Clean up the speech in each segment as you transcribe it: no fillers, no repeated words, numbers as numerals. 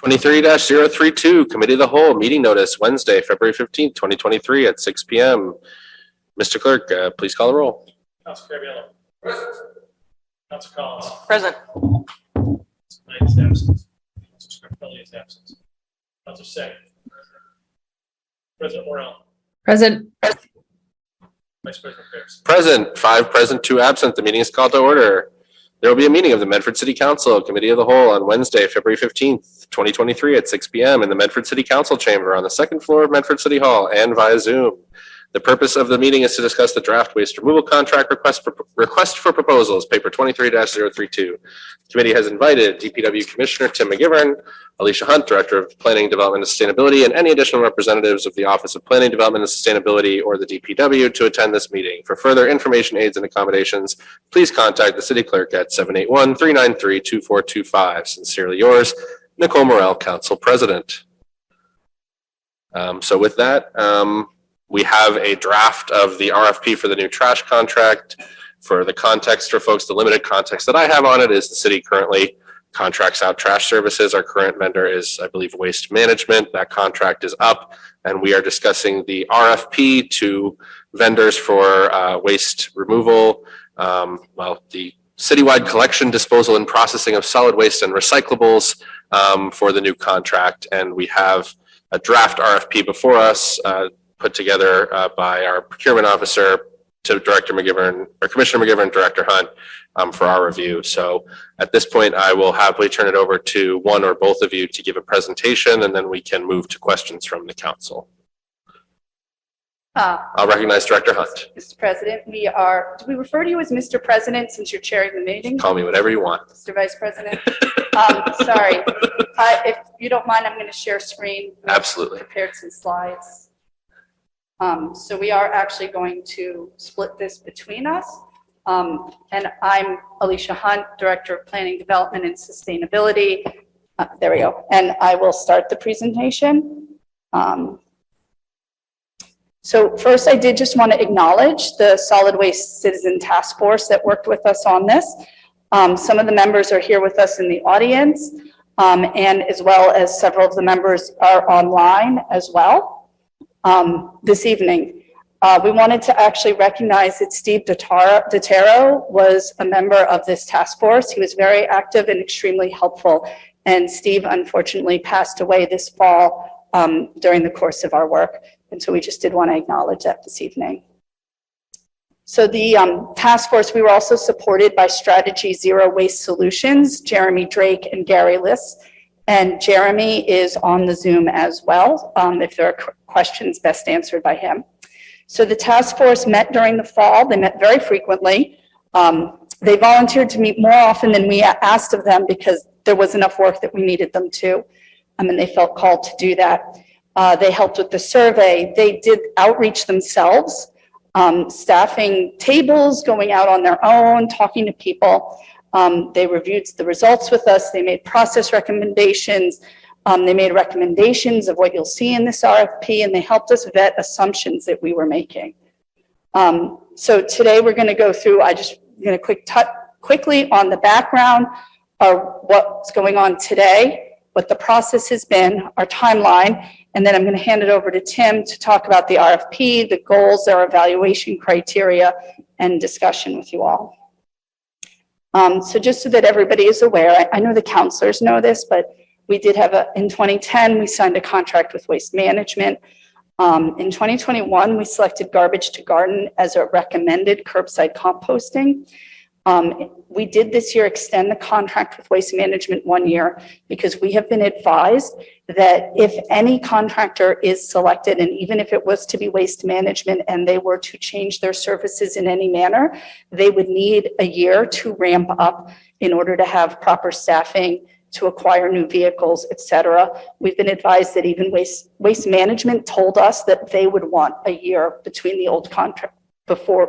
23-032, Committee of the Whole, meeting notice, Wednesday, February 15th, 2023 at 6 p.m. Mr. Clerk, please call the roll. Council Caraballo. Present. Council Collins. Present. Council Knight is absent. Council Scarpelli is absent. Council Singh. President Morrell. Present. Vice President Pierce. Present, 5 present, 2 absent. The meeting is called to order. There will be a meeting of the Medford City Council Committee of the Whole on Wednesday, February 15th, 2023 at 6 p.m. in the Medford City Council chamber on the second floor of Medford City Hall and via Zoom. The purpose of the meeting is to discuss the draft waste removal contract request for proposals, paper 23-032. The committee has invited DPW Commissioner Tim McGivern, Alicia Hunt, Director of Planning, Development, and Sustainability, and any additional representatives of the Office of Planning, Development, and Sustainability or the DPW to attend this meeting. For further information, aids, and accommodations, please contact the city clerk at 781-393-2425. Sincerely yours, Nicole Morrell, Council President. So with that, we have a draft of the RFP for the new trash contract. For the context for folks, the limited context that I have on it is the city currently contracts out trash services. Our current vendor is, I believe, Waste Management. That contract is up, and we are discussing the RFP to vendors for waste removal. The citywide collection, disposal, and processing of solid waste and recyclables for the new contract. And we have a draft RFP before us, put together by our procurement officer to Director McGivern, or Commissioner McGivern, Director Hunt, for our review. So at this point, I will happily turn it over to one or both of you to give a presentation, and then we can move to questions from the council. I'll recognize Director Hunt. Mr. President, do we refer to you as Mr. President since you're chairing the meeting? Call me whatever you want. Mr. Vice President. Sorry. If you don't mind, I'm going to share screen. Absolutely. Prepared some slides. So we are actually going to split this between us. And I'm Alicia Hunt, Director of Planning, Development, and Sustainability. There we go. And I will start the presentation. So first, I did just want to acknowledge the Solid Waste Citizen Task Force that worked with us on this. Some of the members are here with us in the audience, and as well as several of the members are online as well. This evening, we wanted to actually recognize that Steve Dotero was a member of this task force. He was very active and extremely helpful. And Steve unfortunately passed away this fall during the course of our work. And so we just did want to acknowledge that this evening. So the task force, we were also supported by Strategy Zero Waste Solutions, Jeremy Drake and Gary Liss. And Jeremy is on the Zoom as well, if there are questions best answered by him. So the task force met during the fall. They met very frequently. They volunteered to meet more often than we asked of them because there was enough work that we needed them to, and they felt called to do that. They helped with the survey. They did outreach themselves, staffing tables, going out on their own, talking to people. They reviewed the results with us. They made process recommendations. They made recommendations of what you'll see in this RFP, and they helped us vet assumptions that we were making. So today we're going to go through, going to quickly on the background of what's going on today, what the process has been, our timeline, and then I'm going to hand it over to Tim to talk about the RFP, the goals, our evaluation criteria, and discussion with you all. So just so that everybody is aware, I know the counselors know this, but we did have in 2010, we signed a contract with Waste Management. In 2021, we selected Garbage to Garden as a recommended curbside composting. We did this year extend the contract with Waste Management 1 year because we have been advised that if any contractor is selected, and even if it was to be Waste Management and they were to change their services in any manner, they would need a year to ramp up in order to have proper staffing, to acquire new vehicles, et cetera. We've been advised that even Waste Management told us that they would want a year between the old contract,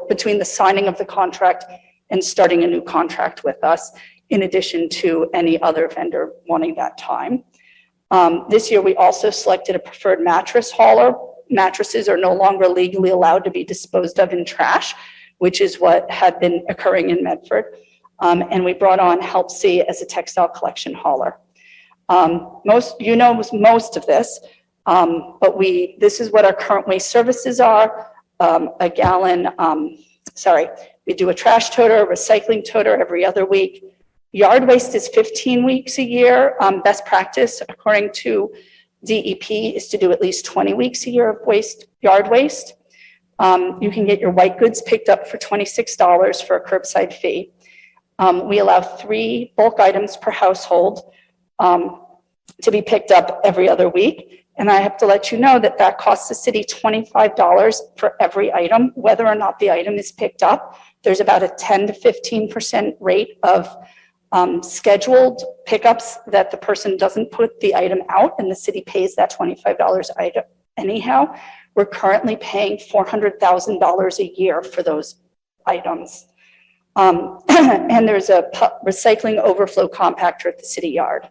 between the signing of the contract and starting a new contract with us, in addition to any other vendor wanting that time. This year, we also selected a preferred mattress hauler. Mattresses are no longer legally allowed to be disposed of in trash, which is what had been occurring in Medford. And we brought on Help C as a textile collection hauler. Most of this, but this is what our current waste services are. A gallon, we do a trash toter, a recycling toter every other week. Yard waste is 15 weeks a year. Best practice, according to DEP, is to do at least 20 weeks a year of yard waste. You can get your white goods picked up for $26 for a curbside fee. We allow 3 bulk items per household to be picked up every other week. And I have to let you know that that costs the city $25 for every item, whether or not the item is picked up. There's about a 10 to 15% rate of scheduled pickups that the person doesn't put the item out, and the city pays that $25 item anyhow. We're currently paying $400,000 a year for those items. And there's a recycling overflow compactor at the city yard.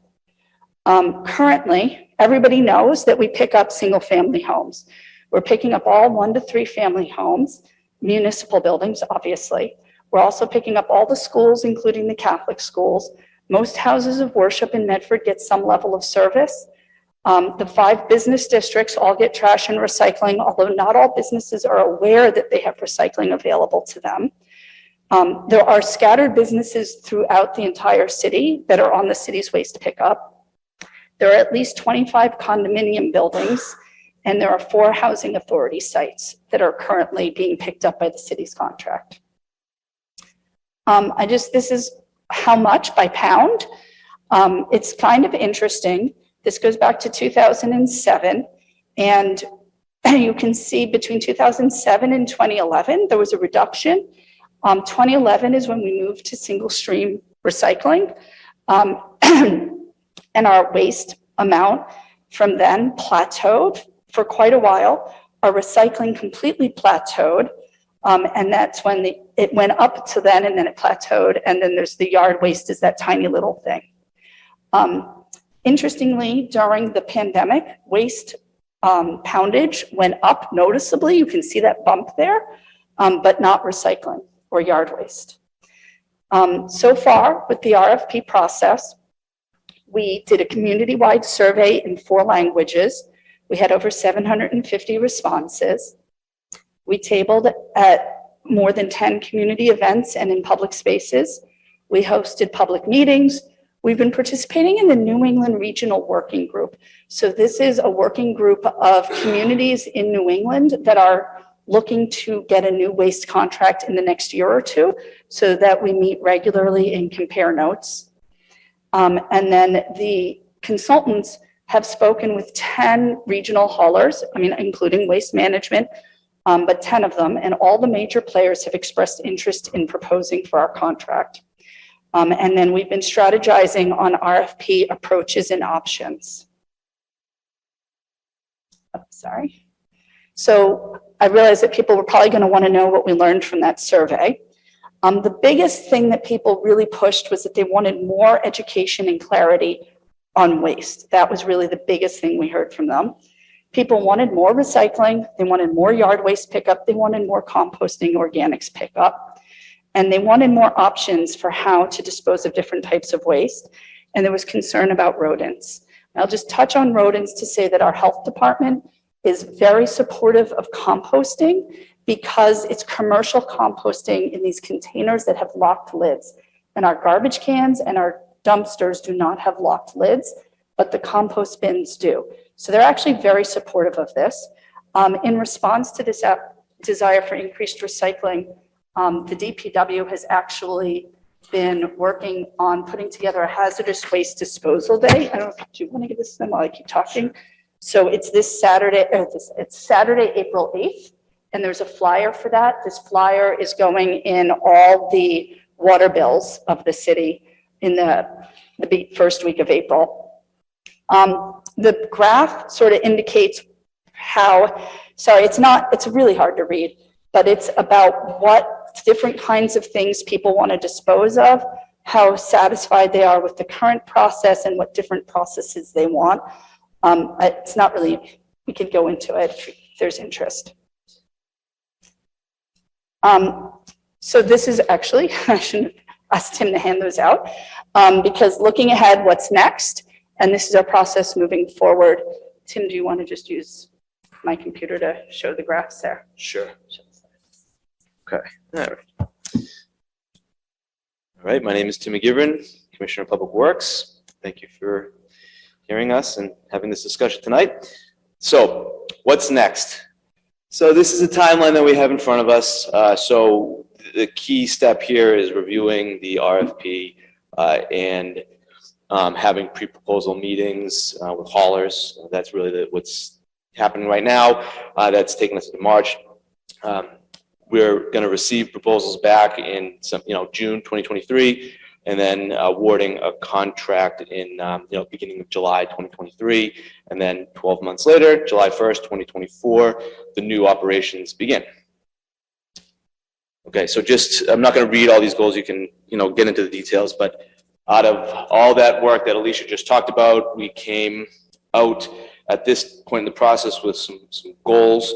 Currently, everybody knows that we pick up single family homes. We're picking up all 1 to 3 family homes, municipal buildings, obviously. We're also picking up all the schools, including the Catholic schools. Most houses of worship in Medford get some level of service. The 5 business districts all get trash and recycling, although not all businesses are aware that they have recycling available to them. There are scattered businesses throughout the entire city that are on the city's waste pickup. There are at least 25 condominium buildings, and there are 4 housing authority sites that are currently being picked up by the city's contract. This is how much by pound. It's kind of interesting. This goes back to 2007, and you can see between 2007 and 2011, there was a reduction. 2011 is when we moved to single stream recycling, and our waste amount from then plateaued for quite a while. Our recycling completely plateaued, and that's when it went up to then, and then it plateaued, and then there's the yard waste is that tiny little thing. Interestingly, during the pandemic, waste poundage went up noticeably. You can see that bump there, but not recycling or yard waste. So far with the RFP process, we did a community-wide survey in 4 languages. We had over 750 responses. We tabled at more than 10 community events and in public spaces. We hosted public meetings. We've been participating in the New England Regional Working Group. So this is a working group of communities in New England that are looking to get a new waste contract in the next year or 2, so that we meet regularly and compare notes. And then the consultants have spoken with 10 regional haulers, including Waste Management, but 10 of them, and all the major players have expressed interest in proposing for our contract. And then we've been strategizing on RFP approaches and options. Oh, sorry. So I realized that people were probably going to want to know what we learned from that survey. The biggest thing that people really pushed was that they wanted more education and clarity on waste. That was really the biggest thing we heard from them. People wanted more recycling. They wanted more yard waste pickup. They wanted more composting, organics pickup. And they wanted more options for how to dispose of different types of waste. And there was concern about rodents. I'll just touch on rodents to say that our health department is very supportive of composting, because it's commercial composting in these containers that have locked lids. And our garbage cans and our dumpsters do not have locked lids, but the compost bins do. So they're actually very supportive of this. In response to this desire for increased recycling, the DPW has actually been working on putting together a hazardous waste disposal day. I don't know, do you want to give this to them while I keep talking? So it's this Saturday, it's Saturday, April 8th. And there's a flyer for that. This flyer is going in all the water bills of the city in the first week of April. The graph sort of indicates it's really hard to read, but it's about what different kinds of things people want to dispose of, how satisfied they are with the current process, and what different processes they want. It's not really, we could go into it if there's interest. So this is actually, I shouldn't have asked him to hand those out, because looking ahead, what's next, And this is our process moving forward. Tim, do you want to just use my computer to show the graphs there? Sure. Okay. All right. All right. My name is Tim McGivern, Commissioner of Public Works. Thank you for hearing us and having this discussion tonight. So what's next? So this is a timeline that we have in front of us. So the key step here is reviewing the RFP and having pre-proposal meetings with haulers. That's really what's happening right now. That's taking us into March. We're going to receive proposals back in June 2023, and then awarding a contract in beginning of July 2023, and then 12 months later, July 1st, 2024, the new operations begin. Okay, so I'm not going to read all these goals. You can get into the details, but out of all that work that Alicia just talked about, we came out at this point in the process with some goals: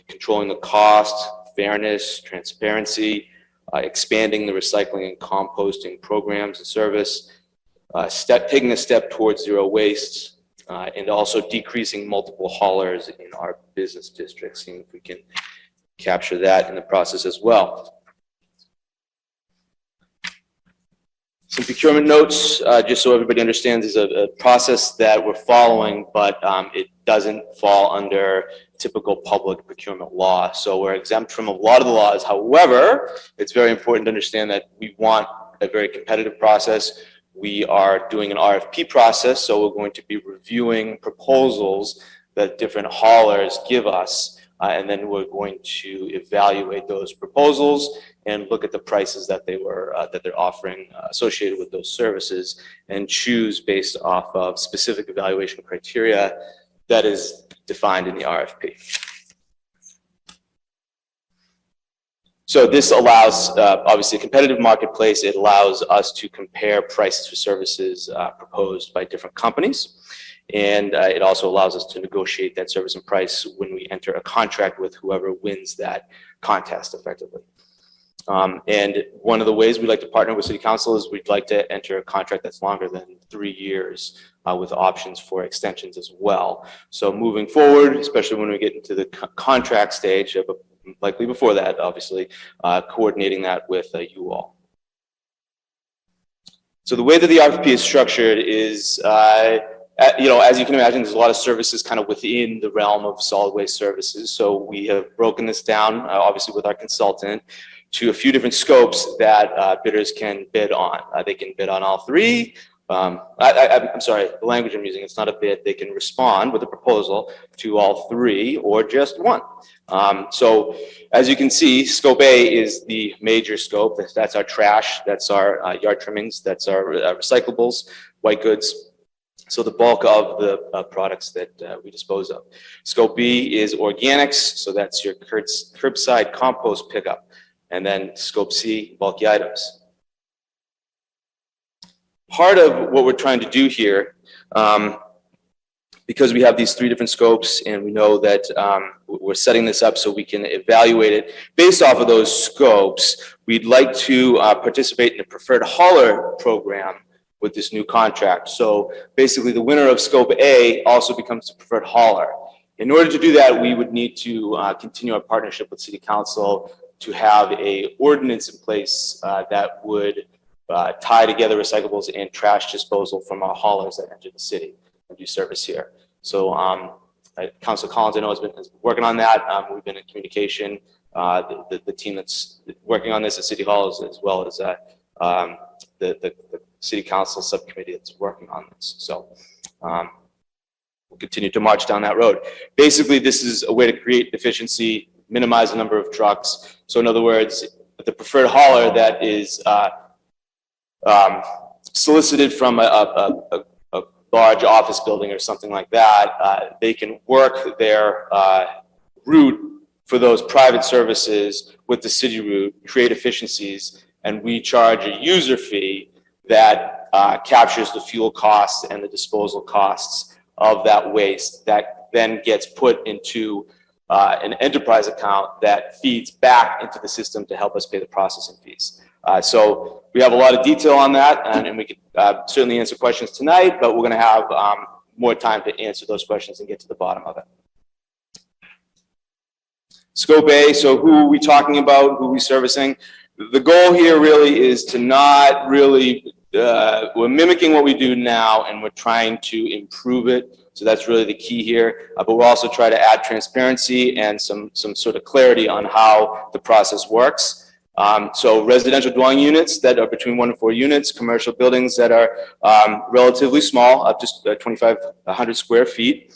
controlling the cost, fairness, transparency, expanding the recycling and composting programs and service, taking a step towards zero waste, and also decreasing multiple haulers in our business districts, seeing if we can capture that in the process as well. Some procurement notes, just so everybody understands, is a process that we're following, but it doesn't fall under typical public procurement law. So we're exempt from a lot of the laws. However, it's very important to understand that we want a very competitive process. We are doing an RFP process, so we're going to be reviewing proposals that different haulers give us, and then we're going to evaluate those proposals and look at the prices that they're offering associated with those services, and choose based off of specific evaluation criteria that is defined in the RFP. So this allows, obviously, a competitive marketplace. It allows us to compare prices for services proposed by different companies. And it also allows us to negotiate that service and price when we enter a contract with whoever wins that contest effectively. And one of the ways we like to partner with City Council is we'd like to enter a contract that's longer than 3 years with options for extensions as well. So moving forward, especially when we get into the contract stage, but likely before that, obviously, coordinating that with you all. So the way that the RFP is structured is, as you can imagine, there's a lot of services kind of within the realm of solid waste services. So we have broken this down, obviously with our consultant, to a few different scopes that bidders can bid on. They can bid on all three. I'm sorry, the language I'm using, it's not a bid. They can respond with a proposal to all three or just one. So as you can see, scope A is the major scope. That's our trash, that's our yard trimmings, that's our recyclables, white goods. So the bulk of the products that we dispose of. Scope B is organics, so that's your curbside compost pickup. And then scope C, bulky items. Part of what we're trying to do here, because we have these three different scopes and we know that we're setting this up so we can evaluate it based off of those scopes, we'd like to participate in a preferred hauler program with this new contract. So basically the winner of scope A also becomes the preferred hauler. In order to do that, we would need to continue our partnership with City Council to have a ordinance in place that would tie together recyclables and trash disposal from our haulers that enter the city and do service here. So Councilor Collins, I know, has been working on that. We've been in communication. The team that's working on this at City Hall, as well as the City Council subcommittee that's working on this. So we'll continue to march down that road. Basically, this is a way to create efficiency, minimize the number of trucks. So in other words, the preferred hauler that is solicited from a large office building or something like that, they can work their route for those private services with the city route, create efficiencies, and we charge a user fee that captures the fuel costs and the disposal costs of that waste that then gets put into an enterprise account that feeds back into the system to help us pay the processing fees. So we have a lot of detail on that, and we could certainly answer questions tonight, but we're going to have more time to answer those questions and get to the bottom of it. Scope A, so who are we talking about? Who are we servicing? The goal here really is to not really, we're mimicking what we do now and we're trying to improve it. So that's really the key here. But we'll also try to add transparency and some sort of clarity on how the process works. So residential dwelling units that are between 1 and 4 units, commercial buildings that are relatively small, up to 2,500 square feet.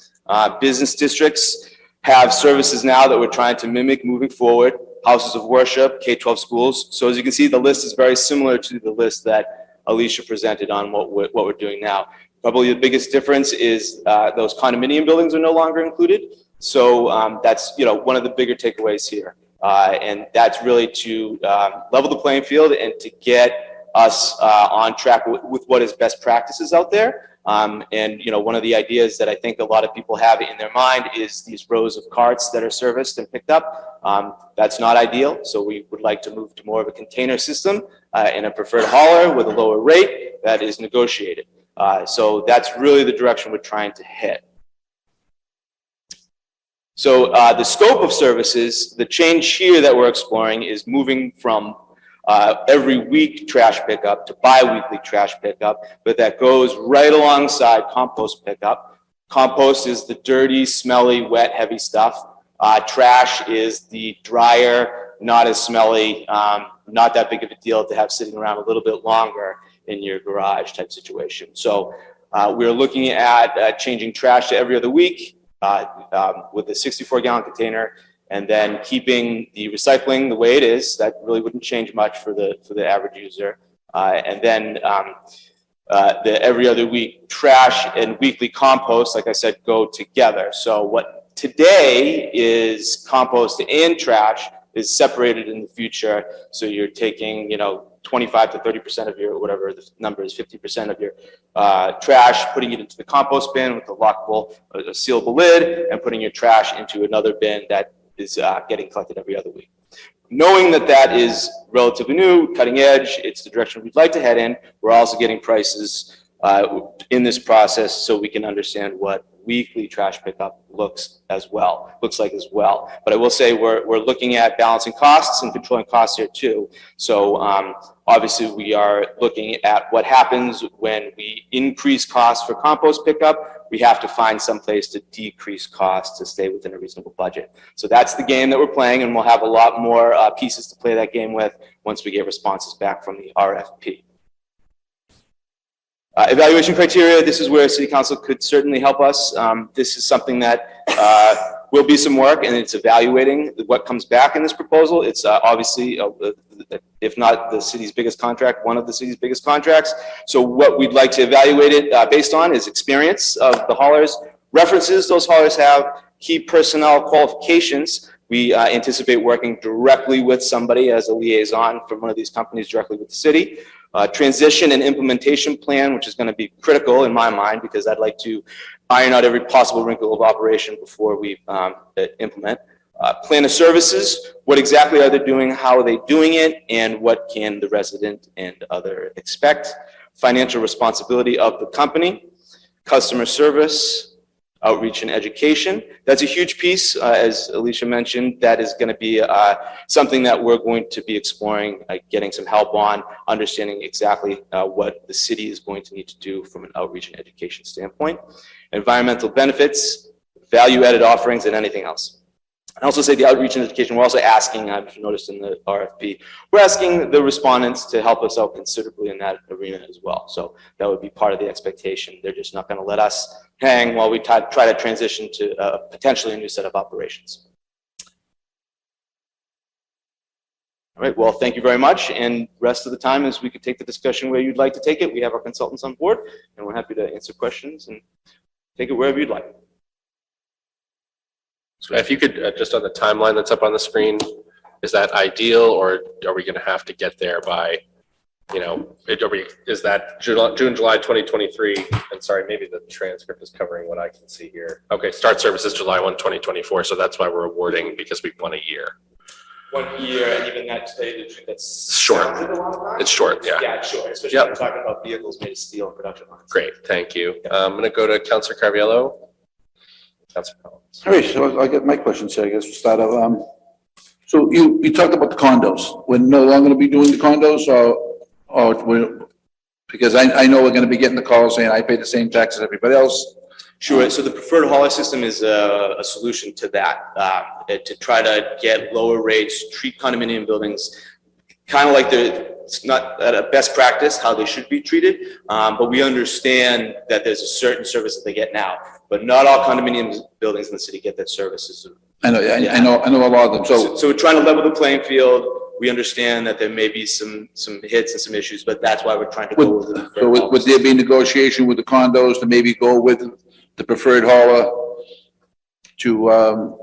Business districts have services now that we're trying to mimic moving forward. Houses of worship, K-12 schools. So as you can see, the list is very similar to the list that Alicia presented on what we're doing now. Probably the biggest difference is those condominium buildings are no longer included. So that's one of the bigger takeaways here. And that's really to level the playing field and to get us on track with what is best practices out there. And one of the ideas that I think a lot of people have in their mind is these rows of carts that are serviced and picked up. That's not ideal. So we would like to move to more of a container system and a preferred hauler with a lower rate that is negotiated. So that's really the direction we're trying to hit. So the scope of services, the change here that we're exploring is moving from every week trash pickup to bi-weekly trash pickup, but that goes right alongside compost pickup. Compost is the dirty, smelly, wet, heavy stuff. Trash is the drier, not as smelly, not that big of a deal to have sitting around a little bit longer in your garage type situation. So we're looking at changing trash to every other week with a 64-gallon container, and then keeping the recycling the way it is. That really wouldn't change much for the average user. And then the every other week trash and weekly compost, like I said, go together. So what today is compost and trash is separated in the future. So you're taking, 25 to 30% of your, whatever the number is, 50% of your trash, putting it into the compost bin with a lockable, a sealable lid, and putting your trash into another bin that is getting collected every other week. Knowing that that is relatively new, cutting edge, it's the direction we'd like to head in. We're also getting prices in this process so we can understand what weekly trash pickup looks like as well. But I will say we're looking at balancing costs and controlling costs here too. So obviously we are looking at what happens when we increase costs for compost pickup. We have to find some place to decrease costs to stay within a reasonable budget. So that's the game that we're playing, and we'll have a lot more pieces to play that game with once we get responses back from the RFP. Evaluation criteria, this is where City Council could certainly help us. This is something that will be some work, and it's evaluating what comes back in this proposal. It's obviously, if not the city's biggest contract, one of the city's biggest contracts. So what we'd like to evaluate it based on is experience of the haulers, references those haulers have, key personnel qualifications. We anticipate working directly with somebody as a liaison from one of these companies directly with the city. Transition and implementation plan, which is going to be critical in my mind because I'd like to iron out every possible wrinkle of operation before we implement. Plan of services, what exactly are they doing, how are they doing it, and what can the resident and other expect. Financial responsibility of the company, customer service, outreach and education. That's a huge piece, as Alicia mentioned. That is going to be something that we're going to be exploring, getting some help on, understanding exactly what the city is going to need to do from an outreach and education standpoint. Environmental benefits, value-added offerings, and anything else. I also say the outreach and education, we're also asking, I've noticed in the RFP, we're asking the respondents to help us out considerably in that arena as well. So that would be part of the expectation. They're just not going to let us hang while we try to transition to potentially a new set of operations. All right, well, thank you very much. And rest of the time is we could take the discussion where you'd like to take it. We have our consultants on board, and we're happy to answer questions and take it wherever you'd like. So if you could, just on the timeline that's up on the screen, is that ideal, or are we going to have to get there by, is that June, July 2023? And sorry, maybe the transcript is covering what I can see here. Okay, start services July 1, 2024. So that's why we're awarding, because we won a year. 1 year, and even that, to tell you the truth, that's. Short. sounds like a long time. It's short, yeah. Yeah, it's short, especially Yep. when we're talking about vehicles made of steel and production lines. Great, thank you. I'm going to go to Counselor Carviallo. Counselor Collins. All right, so I get my questions here, I guess, we'll start off. So you talked about the condos. We're no longer gonna be doing the condos or we're, because I know we're gonna be getting the calls saying I pay the same tax as everybody else. Sure, so the preferred hauler system is a solution to that, to try to get lower rates, treat condominium buildings kind of like it's not at a best practice how they should be treated, but we understand that there's a certain service that they get now, but not all condominium buildings in the city get that service. I know a lot of them, So we're trying to level the playing field. We understand that there may be some hits and some issues, but that's why we're trying to go with the preferred so hauler. would there be negotiation with the condos to maybe go with the preferred hauler to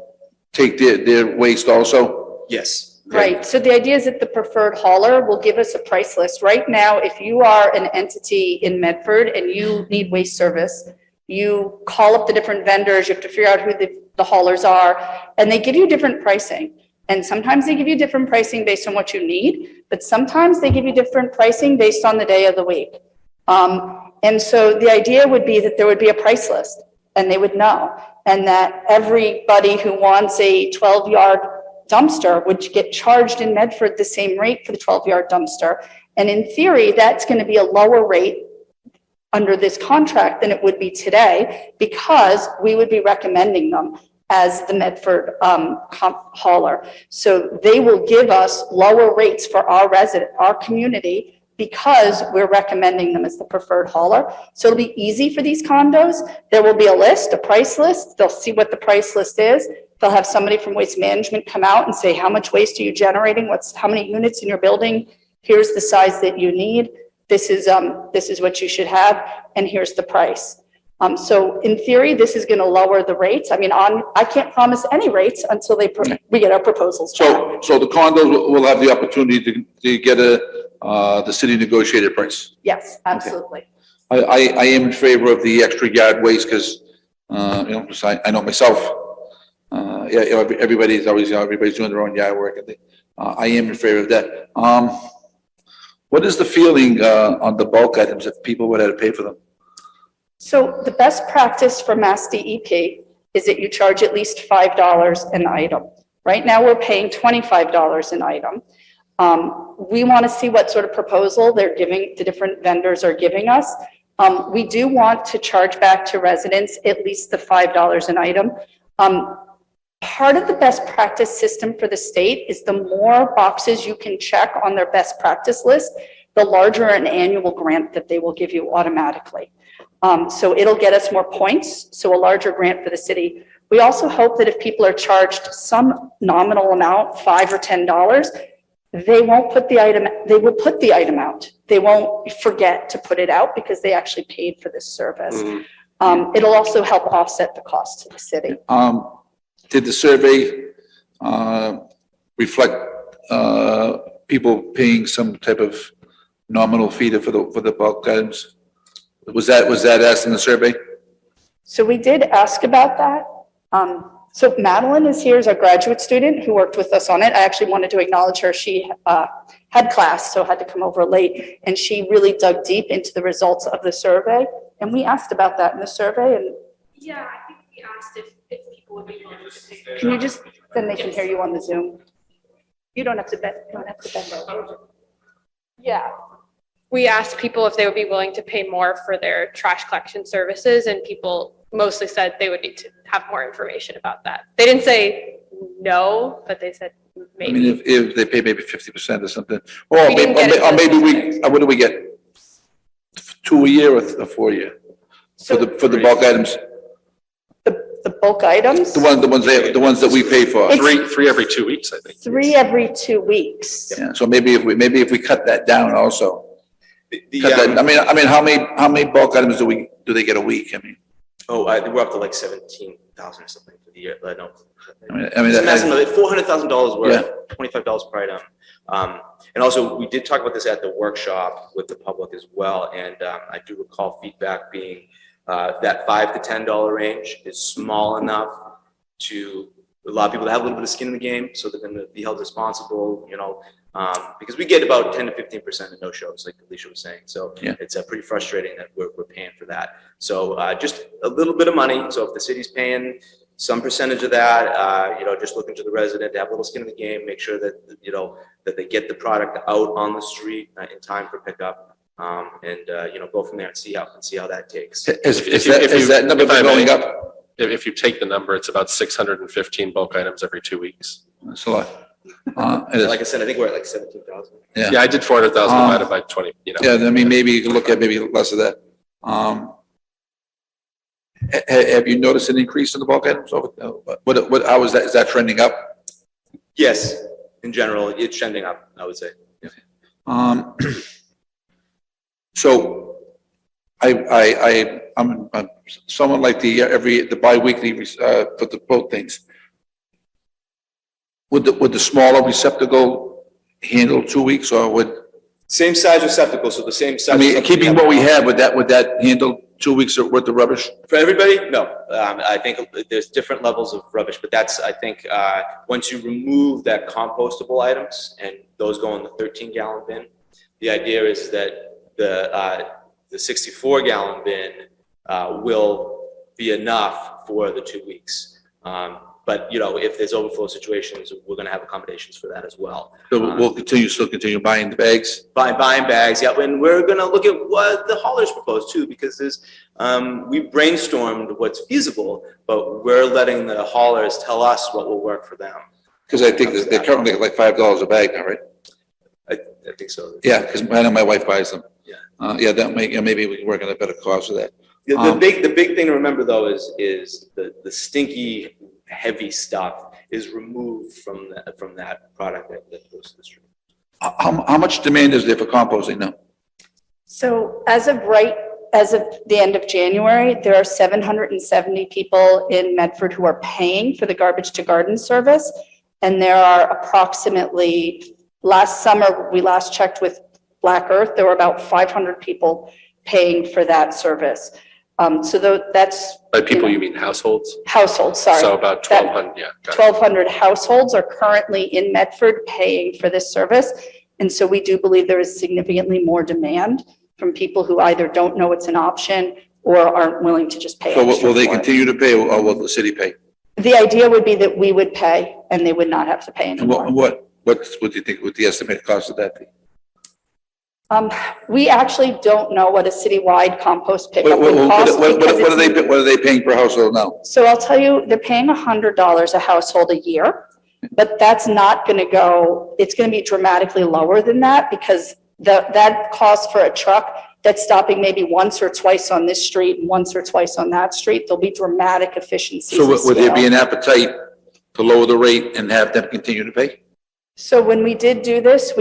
take their waste also? Yes. Right, so the idea is that the preferred hauler will give us a price list. Right now, if you are an entity in Medford and you need waste service, you call up the different vendors, you have to figure out who the haulers are, and they give you different pricing. And sometimes they give you different pricing based on what you need, but sometimes they give you different pricing based on the day of the week. And so the idea would be that there would be a price list, and they would know, and that everybody who wants a 12-yard dumpster would get charged in Medford the same rate for the 12-yard dumpster. And in theory, that's going to be a lower rate under this contract than it would be today, because we would be recommending them as the Medford hauler. So they will give us lower rates for our community, because we're recommending them as the preferred hauler. So it'll be easy for these condos. There will be a price list. They'll see what the price list is. They'll have somebody from Waste Management come out and say, how much waste are you generating? How many units in your building? Here's the size that you need. This is what you should have, and here's the price. So in theory, this is going to lower the rates. I mean, I can't promise any rates until we get our proposals back. So the condos will have the opportunity to get the city negotiated price. Yes, absolutely. I am in favor of the extra yard waste because, because I know myself. Everybody's doing their own yard work. I am in favor of that. What is the feeling on the bulk items if people would have to pay for them? So the best practice for Mass DEP is that you charge at least $5 an item. Right now, we're paying $25 an item. We want to see what sort of proposal the different vendors are giving us. We do want to charge back to residents at least the $5 an item. Part of the best practice system for the state is the more boxes you can check on their best practice list, the larger an annual grant that they will give you automatically. So it'll get us more points, so a larger grant for the city. We also hope that if people are charged some nominal amount, $5 or $10, they will put the item out. They won't forget to put it out because they actually paid for this service. It'll also help offset the cost to the city. Did the survey reflect people paying some type of nominal fee for the bulk items? Was that asked in the survey? So we did ask about that. So Madeline is here as our graduate student who worked with us on it. I actually wanted to acknowledge her. She had class, so had to come over late, and she really dug deep into the results of the survey. And we asked about that in the survey. And yeah, I think we asked if people would be willing to take. can you just, then they can hear you on the Zoom. You don't have to bend over. Yeah. We asked people if they would be willing to pay more for their trash collection services, and people mostly said they would need to have more information about that. They didn't say no, but they said I maybe. mean, if they pay maybe 50% or something, or We didn't get into maybe the specifics. what do we get? 2 a year or 4 a year? For the bulk items, The bulk items, the ones that we pay for. It's- Three every 2 weeks, I think. 3 every 2 weeks. Yeah, so maybe if we cut that down also. Cut that, I mean, how many bulk items do they get a week? I mean, We're up to like 17,000 or something for the year. No. I mean, It's a massive number, $400,000 worth, Yeah. $25 per item. And also, we did talk about this at the workshop with the public as well, and I do recall feedback being that $5 to $10 range is small enough to a lot of people that have a little bit of skin in the game, so they're going to be held responsible, because we get about 10 to 15% of no-shows, like Alicia was saying. So Yeah. it's pretty frustrating that we're paying for that. So just a little bit of money. So if the city's paying some percentage of that, just looking to the resident to have a little skin in the game, make sure that, that they get the product out on the street in time for pickup, and go from there and see how that takes. Is that number if I been may- going up? If you take the number, it's about 615 bulk items every 2 weeks. That's a lot. It is. Like I said, I think we're at like 17,000. Yeah. Yeah, I did 400,000 divided by 20, Yeah, I mean, maybe you can look at maybe less of that. Have you noticed an increase in the bulk items? How is that? Is that trending up? Yes, in general, it's trending up, I would say. So I'm someone like the bi-weekly, for the boat things. Would the smaller receptacle handle 2 weeks, or Same size receptacle, so the same size. I mean, receptacle keeping what we have, would that handle 2 weeks worth of rubbish? For everybody, no. I think there's different levels of rubbish, but that's, I think, once you remove that compostable items and those go in the 13-gallon bin, the idea is that the 64-gallon bin will be enough for the 2 weeks. But, if there's overflow situations, we're going to have accommodations for that as well. So we'll still continue buying the bags? Buying bags, yeah, and we're going to look at what the haulers propose too, because we brainstormed what's feasible, but we're letting the haulers tell us what will work for them. Because I think they're currently like $5 a bag now, right? I think so. Yeah, because I know my wife buys them. Yeah. That maybe we can work on a better cost of that. The big thing to remember though is the stinky, heavy stuff is removed from that product that goes to the street. How much demand is there for composting now? So as of the end of January, there are 770 people in Medford who are paying for the garbage to garden service. And there are approximately, last summer, we last checked with Black Earth, there were about 500 people paying for that service. So that's. By people, you mean households? Households, sorry. So about 1,200, yeah. got it. 1,200 households are currently in Medford paying for this service. And so we do believe there is significantly more demand from people who either don't know it's an option or aren't willing to just pay So extra will they for it. continue to pay, or will the city pay? The idea would be that we would pay and they would not have to pay And anymore. what do you think would the estimated cost of that be? We actually don't know what a citywide compost What pickup would cost. because it's- are they paying per household now? So I'll tell you, they're paying $100 a household a year, but that's not going to go, it's going to be dramatically lower than that because that cost for a truck that's stopping maybe once or twice on this street and once or twice on that street, there'll be dramatic efficiencies. So of would there be scale. an appetite to lower the rate and have them continue to pay? So when we did do this,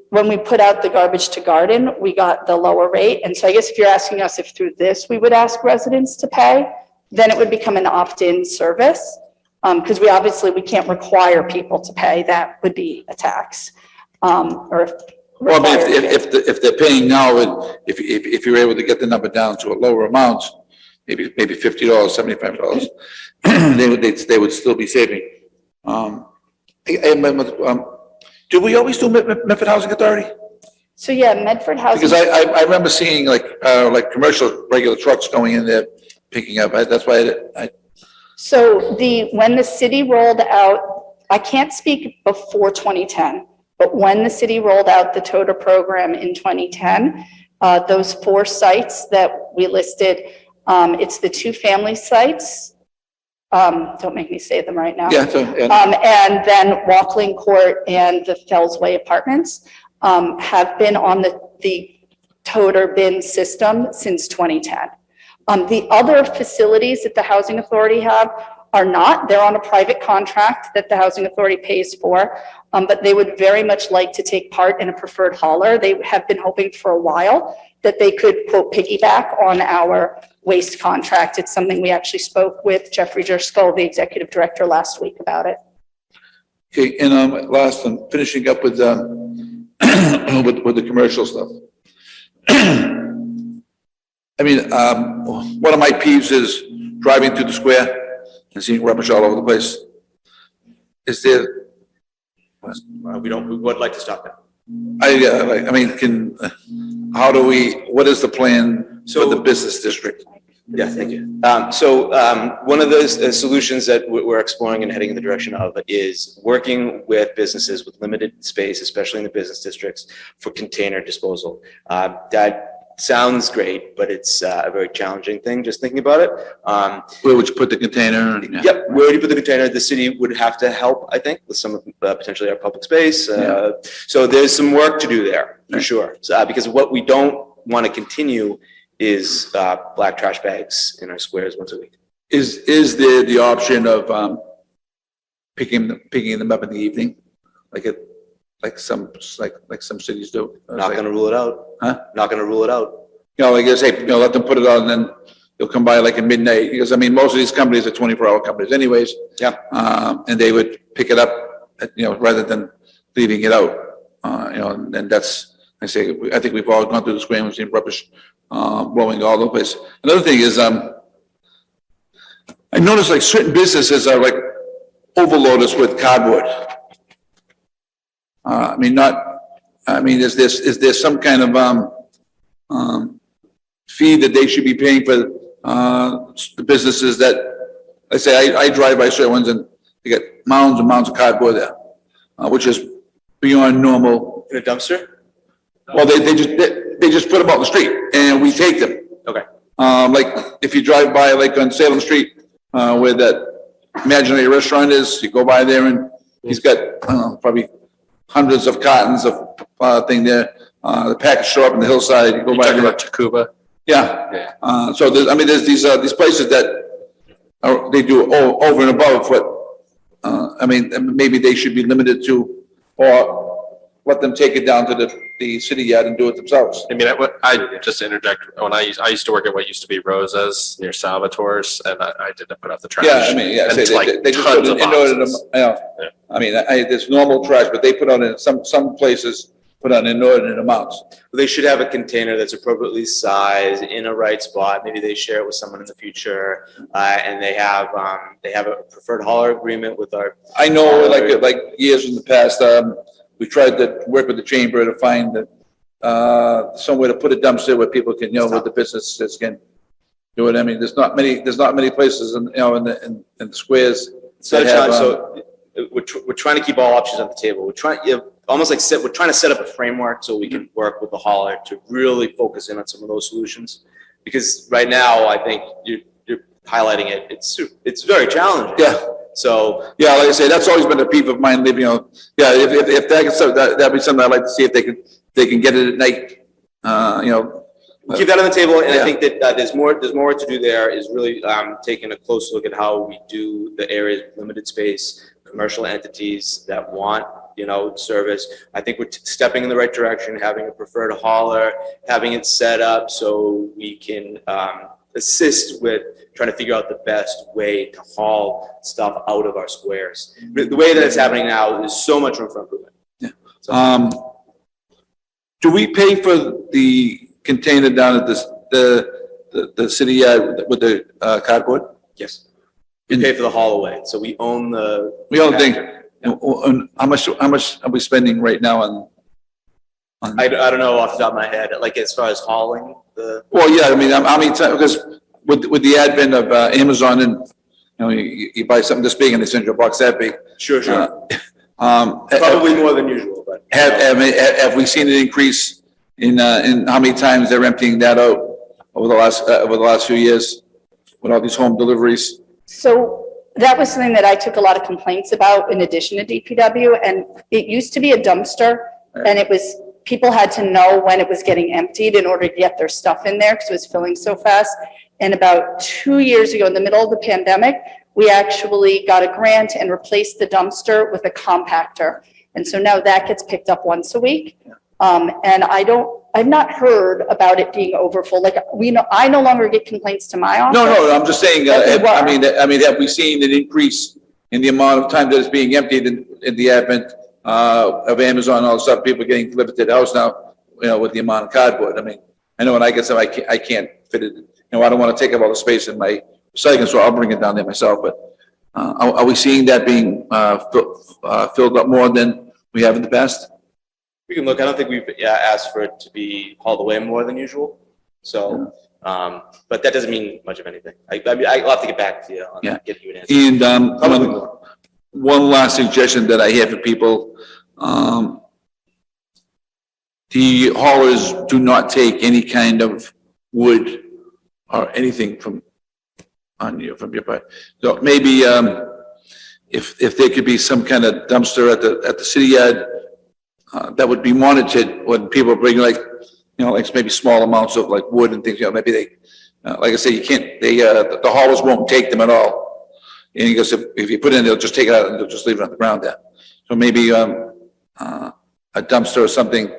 when we put out the garbage to garden, we got the lower rate. And so I guess if you're asking us if through this, we would ask residents to pay, then it would become an opt-in service. Because we can't require people to pay. That would be a tax. Or Well, I mean, required. if they're paying now, and if you're able to get the number down to a lower amount, maybe $50, $75, they would still be saving. Do we always do Medford Housing Authority? So yeah, Medford Housing. Because I remember seeing like commercial, regular trucks going in there, picking up. That's why So when the city rolled out, I can't speak before 2010, but when the city rolled out the TOTA program in 2010, those 4 sites that we listed, it's the 2 family sites. Don't make me say them right now. yeah, And then Walkling Court and the Fellsway Apartments have been on the toter bin system since 2010. The other facilities that the Housing Authority have are not. They're on a private contract that the Housing Authority pays for, but they would very much like to take part in a preferred hauler. They have been hoping for a while that they could, quote, piggyback on our waste contract. It's something we actually spoke with Jeffrey Driscoll, the executive director, last week about it. Okay, and last, I'm finishing up with with the commercial stuff. I mean, one of my peeves is driving through the square and seeing rubbish all over the place. is there, We would like to stop that. I mean, how do we, what is the plan for the So- business district? Yeah, thank you. One of the solutions that we're exploring and heading in the direction of is working with businesses with limited space, especially in the business districts, for container disposal. That sounds great, but it's a very challenging thing, just thinking about it. Where would you put the container? Yep, we already put the container. The city would have to help, I think, with some of potentially our public space. So there's some work to do there, for sure. Because what we don't want to continue is black trash bags in our squares once a week. Is there the option of picking them up in the evening, like some cities do? Not going to rule it out. Huh? Not going to rule it out. You know, like I say, you know, let them put it on, and then they'll come by like at midnight, because I mean, most of these companies are 24-hour companies anyways. Yeah. And they would pick it up, you know, rather than leaving it out. You know, and that's, I say, I think we've all gone through the square and seen rubbish blowing all over the place. Another thing is, I noticed like certain businesses are like overload us with cardboard. Is there some kind of fee that they should be paying for the businesses that, I say, I drive by certain ones and they get mounds and mounds of cardboard there, which is beyond normal. In a dumpster? Well, they just put them out in the street and we take them. Okay. Like if you drive by like on Salem Street, where that imaginary restaurant is, you go by there and he's got, probably hundreds of cartons of, thing there. The package show up in the hillside, you go You by talking there. about Tacuba? Yeah. So there's, there's these places that they do over and above what, maybe they should be limited to, or let them take it down to the city yard and do it themselves. I mean, I just interject, when I used to work at what used to be Rosa's near Salvatore's, and I did put out the trash. Yeah, I mean, yeah, And say it's like they just put tons it of in, boxes. yeah. I mean, there's normal trash, but they put out in some places, put out inordinate amounts. They should have a container that's appropriately sized in a right spot. Maybe they share it with someone in the future, and they have a preferred hauler agreement with our. I know, like years in the past, we tried to work with the chamber to find that, somewhere to put a dumpster where people can, you know, where the businesses can do it. I mean, there's not many places in, you know, in the squares. So, that have, so we're trying to keep all options on the table. We're trying, we're trying to set up a framework so we can work with the hauler to really focus in on some of those solutions. Because right now, I think you're highlighting it. It's very challenging. Yeah. So Yeah, like I say, that's always been a peeve of mine, living, you know, yeah, if that'd be something I'd like to see if they can get it at night, you know. we'll keep that on the table, and Yeah. I think that there's more work to do there, is really taking a close look at how we do the areas with limited space, commercial entities that want, you know, service. I think we're stepping in the right direction, having a preferred hauler, having it set up so we can assist with trying to figure out the best way to haul stuff out of our squares. The way that it's happening now, there's so much room for improvement. Do we pay for the container down at the city yard with the cardboard? Yes. We pay for the haul away, so we own the. We don't think, and how much are we spending right now on? I don't know off the top of my head, like as far as hauling the. Well, yeah, I mean, because with the advent of Amazon and, you know, you buy something this big and they send you a box that big. Sure. Probably Probably more than usual, but. have we seen an increase in how many times they're emptying that out over the last few years with all these home deliveries? So that was something that I took a lot of complaints about in addition to DPW, and it used to be a dumpster, and it was, people had to know when it was getting emptied in order to get their stuff in there because it was filling so fast. And about 2 years ago, in the middle of the pandemic, we actually got a grant and replaced the dumpster with a compactor. And so now that gets picked up once a week. And I've not heard about it being overfull. Like, I no longer get complaints to my office. No, I'm just saying, But they were. I mean, have we seen an increase in the amount of time that it's being emptied in the advent of Amazon, all of a sudden people getting delivered to the house now, you know, with the amount of cardboard? I mean, I know when I get some, I can't fit it, you know, I don't want to take up all the space in my recycling, so I'll bring it down there myself, but, Are we seeing that being filled up more than we have in the past? We can look, I don't think we've asked for it to be hauled away more than usual. So, but that doesn't mean much of anything. I'll have to get back to you on that, get you an answer. And Probably more. one last suggestion that I have for people, the haulers do not take any kind of wood or anything from your part. So maybe, if there could be some kind of dumpster at the city yard, that would be monitored when people bring like maybe small amounts of like wood and things, maybe they, like I say, you can't, the haulers won't take them at all. And he goes, if you put it in, they'll just take it out and they'll just leave it on the ground there. So maybe, a dumpster or something,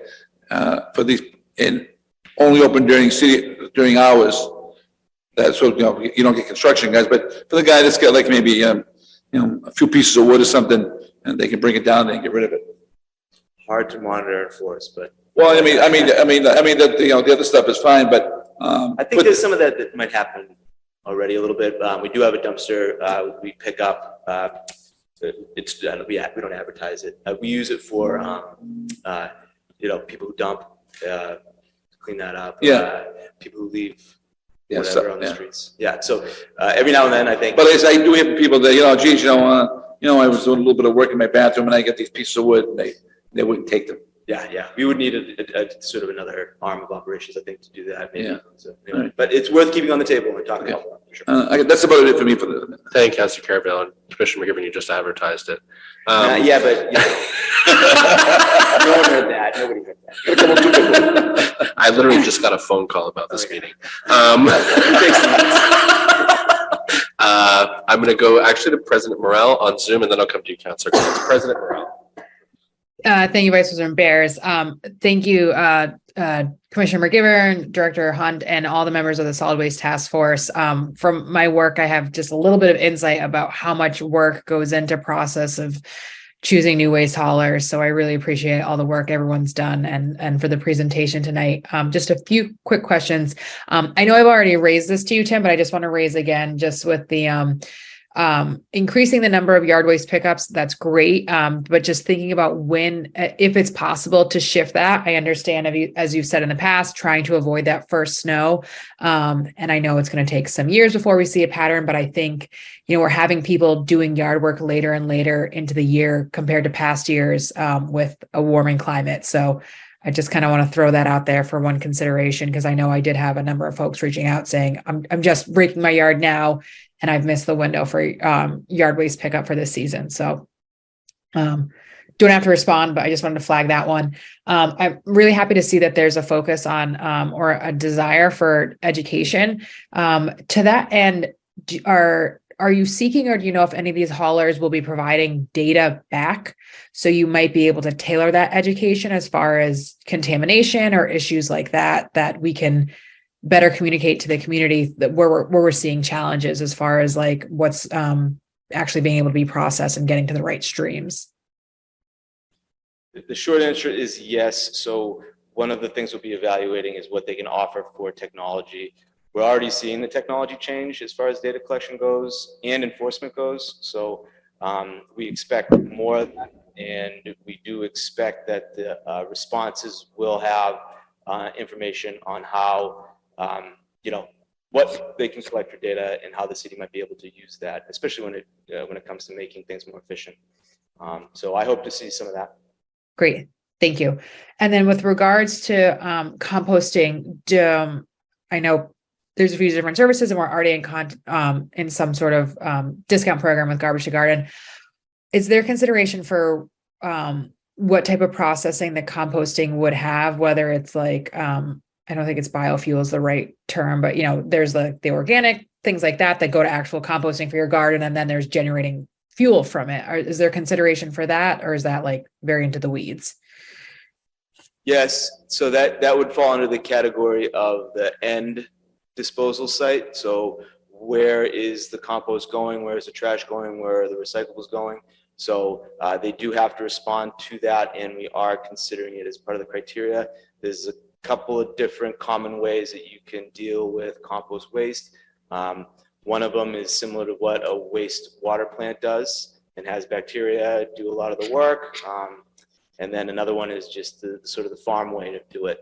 for these, and only open during hours. That's so, you don't get construction guys, but for the guy that's got like maybe, a few pieces of wood or something, and they can bring it down and get rid of it. Hard to monitor and enforce, but Well, I mean, that, the other stuff is fine, but, I think there's some of that might happen already a little bit. We do have a dumpster, we pick up, it's, we don't advertise it. We use it for, people who dump, clean that up. Yeah. People who leave Yeah, whatever on the streets. Yeah, so, every now and then, I think. but as I do have people that, geez, I was doing a little bit of work in my bathroom and I get these pieces of wood and they wouldn't take them. Yeah, we would need a sort of another arm of operations, I think, to do that, maybe. Yeah. So, anyway, but it's worth keeping on the table and talking about, for sure. That's about it for me for the. Thank you, Councilor Carabello, and Commissioner McGivern, you just advertised it. Yeah, but, no one heard that, nobody heard that. I literally just got a phone call about this meeting. I'm going to go actually to President Morrell on Zoom, and then I'll come to you, Councilor. President Morrell. Thank you, Vice President Bears. Thank you, Commissioner McGivern, Director Hunt, and all the members of the Solid Waste Task Force. From my work, I have just a little bit of insight about how much work goes into process of choosing new waste haulers. So I really appreciate all the work everyone's done and for the presentation tonight. Just a few quick questions. I know I've already raised this to you, Tim, but I just want to raise again, just with the increasing the number of yard waste pickups. That's great. But just thinking about when, if it's possible to shift that. I understand, as you've said in the past, trying to avoid that first snow. And I know it's going to take some years before we see a pattern, but I think, we're having people doing yard work later and later into the year compared to past years, with a warming climate. So I just kind of want to throw that out there for one consideration, because I know I did have a number of folks reaching out saying, I'm just breaking my yard now, and I've missed the window for yard waste pickup for this season. So don't have to respond, but I just wanted to flag that one. I'm really happy to see that there's a focus on or a desire for education. To that end, are you seeking, or do you know if any of these haulers will be providing data back? So you might be able to tailor that education as far as contamination or issues like that we can better communicate to the community that where we're seeing challenges as far as like what's actually being able to be processed and getting to the right streams. The short answer is yes. So one of the things we'll be evaluating is what they can offer for technology. We're already seeing the technology change as far as data collection goes and enforcement goes. So we expect more of that, and we do expect that the responses will have information on how, what they can collect for data and how the city might be able to use that, especially when it comes to making things more efficient. So I hope to see some of that. Great, thank you. And then with regards to composting, I know there's a few different services, and we're already in some sort of discount program with Garbage to Garden. Is there consideration for what type of processing the composting would have, whether it's like, I don't think it's biofuel is the right term, but there's the organic things like that go to actual composting for your garden, and then there's generating fuel from it. Is there consideration for that, or is that like very into the weeds? Yes, so that would fall under the category of the end disposal site. So where is the compost going? Where is the trash going? Where are the recyclables going? So they do have to respond to that, and we are considering it as part of the criteria. There's a couple of different common ways that you can deal with compost waste. One of them is similar to what a wastewater plant does and has bacteria do a lot of the work. And then another one is just the sort of the farm way to do it.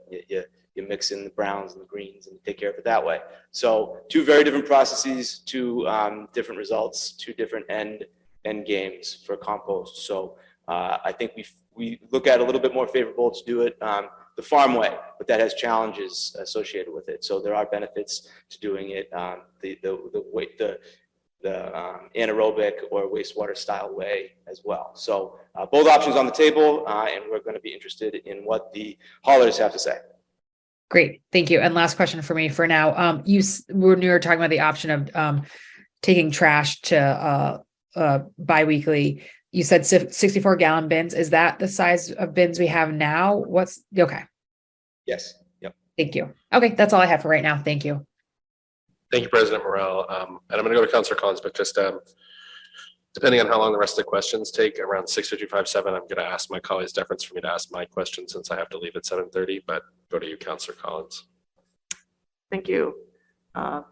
You mix in the browns and the greens and take care of it that way. So two very different processes, two different results, two different end games for compost. So I think we look at a little bit more favorable to do it the farm way, but that has challenges associated with it. So there are benefits to doing it the anaerobic or wastewater style way as well. So both options on the table, and we're going to be interested in what the haulers have to say. Great, thank you. And last question for me for now. When you were talking about the option of taking trash to biweekly, you said 64-gallon bins. Is that the size of bins we have now? Okay? Yes. Yep. Thank you. Okay, that's all I have for right now. Thank you. Thank you, President Morrell. And I'm going to go to Councilor Collins, but just depending on how long the rest of the questions take, around 6:55, 7, I'm going to ask my colleagues deference for me to ask my question since I have to leave at 7:30, but go to you, Councilor Collins. Thank you,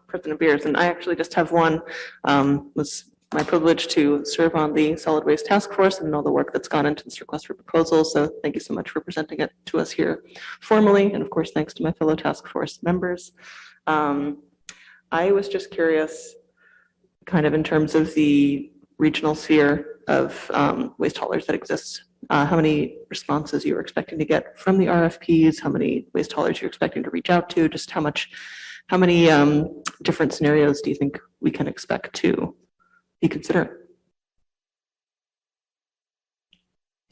President Beers. And I actually just have one. Was my privilege to serve on the Solid Waste Task Force and know the work that's gone into this request for proposal. So thank you so much for presenting it to us here formally. And of course, thanks to my fellow task force members. I was just curious, kind of in terms of the regional sphere of waste haulers that exists, how many responses you were expecting to get from the RFPs, how many waste haulers you're expecting to reach out to, just how many different scenarios do you think we can expect to be considering?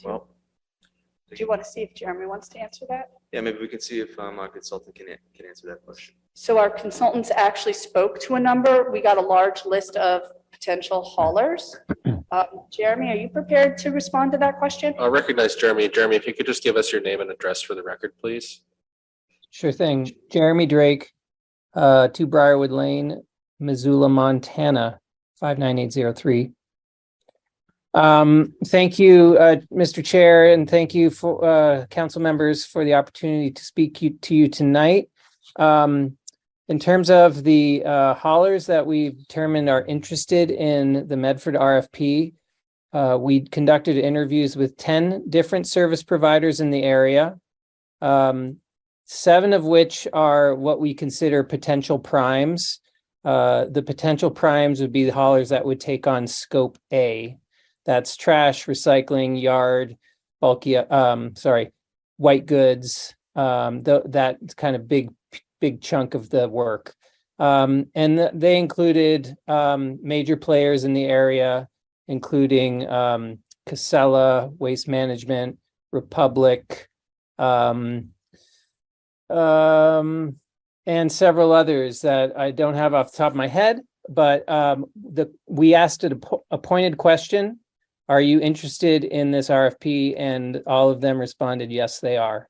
Well, Do you want to see if Jeremy wants to answer that? yeah, maybe we can see if our consultant can answer that question. So our consultants actually spoke to a number. We got a large list of potential haulers. Jeremy, are you prepared to respond to that question? I'll recognize Jeremy. Jeremy, if you could just give us your name and address for the record, please. Sure thing. Jeremy Drake, 2 Briarwood Lane, Missoula, Montana, 59803. Thank you, Mr. Chair, and thank you for council members for the opportunity to speak to you tonight. In terms of the haulers that we've determined are interested in the Medford RFP, we conducted interviews with 10 different service providers in the area, 7 of which are what we consider potential primes. The potential primes would be the haulers that would take on Scope A. That's trash, recycling, yard, bulky, white goods, that kind of big chunk of the work. And they included major players in the area, including Casella, Waste Management, Republic, and several others that I don't have off the top of my head, but we asked a pointed question. Are you interested in this RFP? And all of them responded, yes, they are.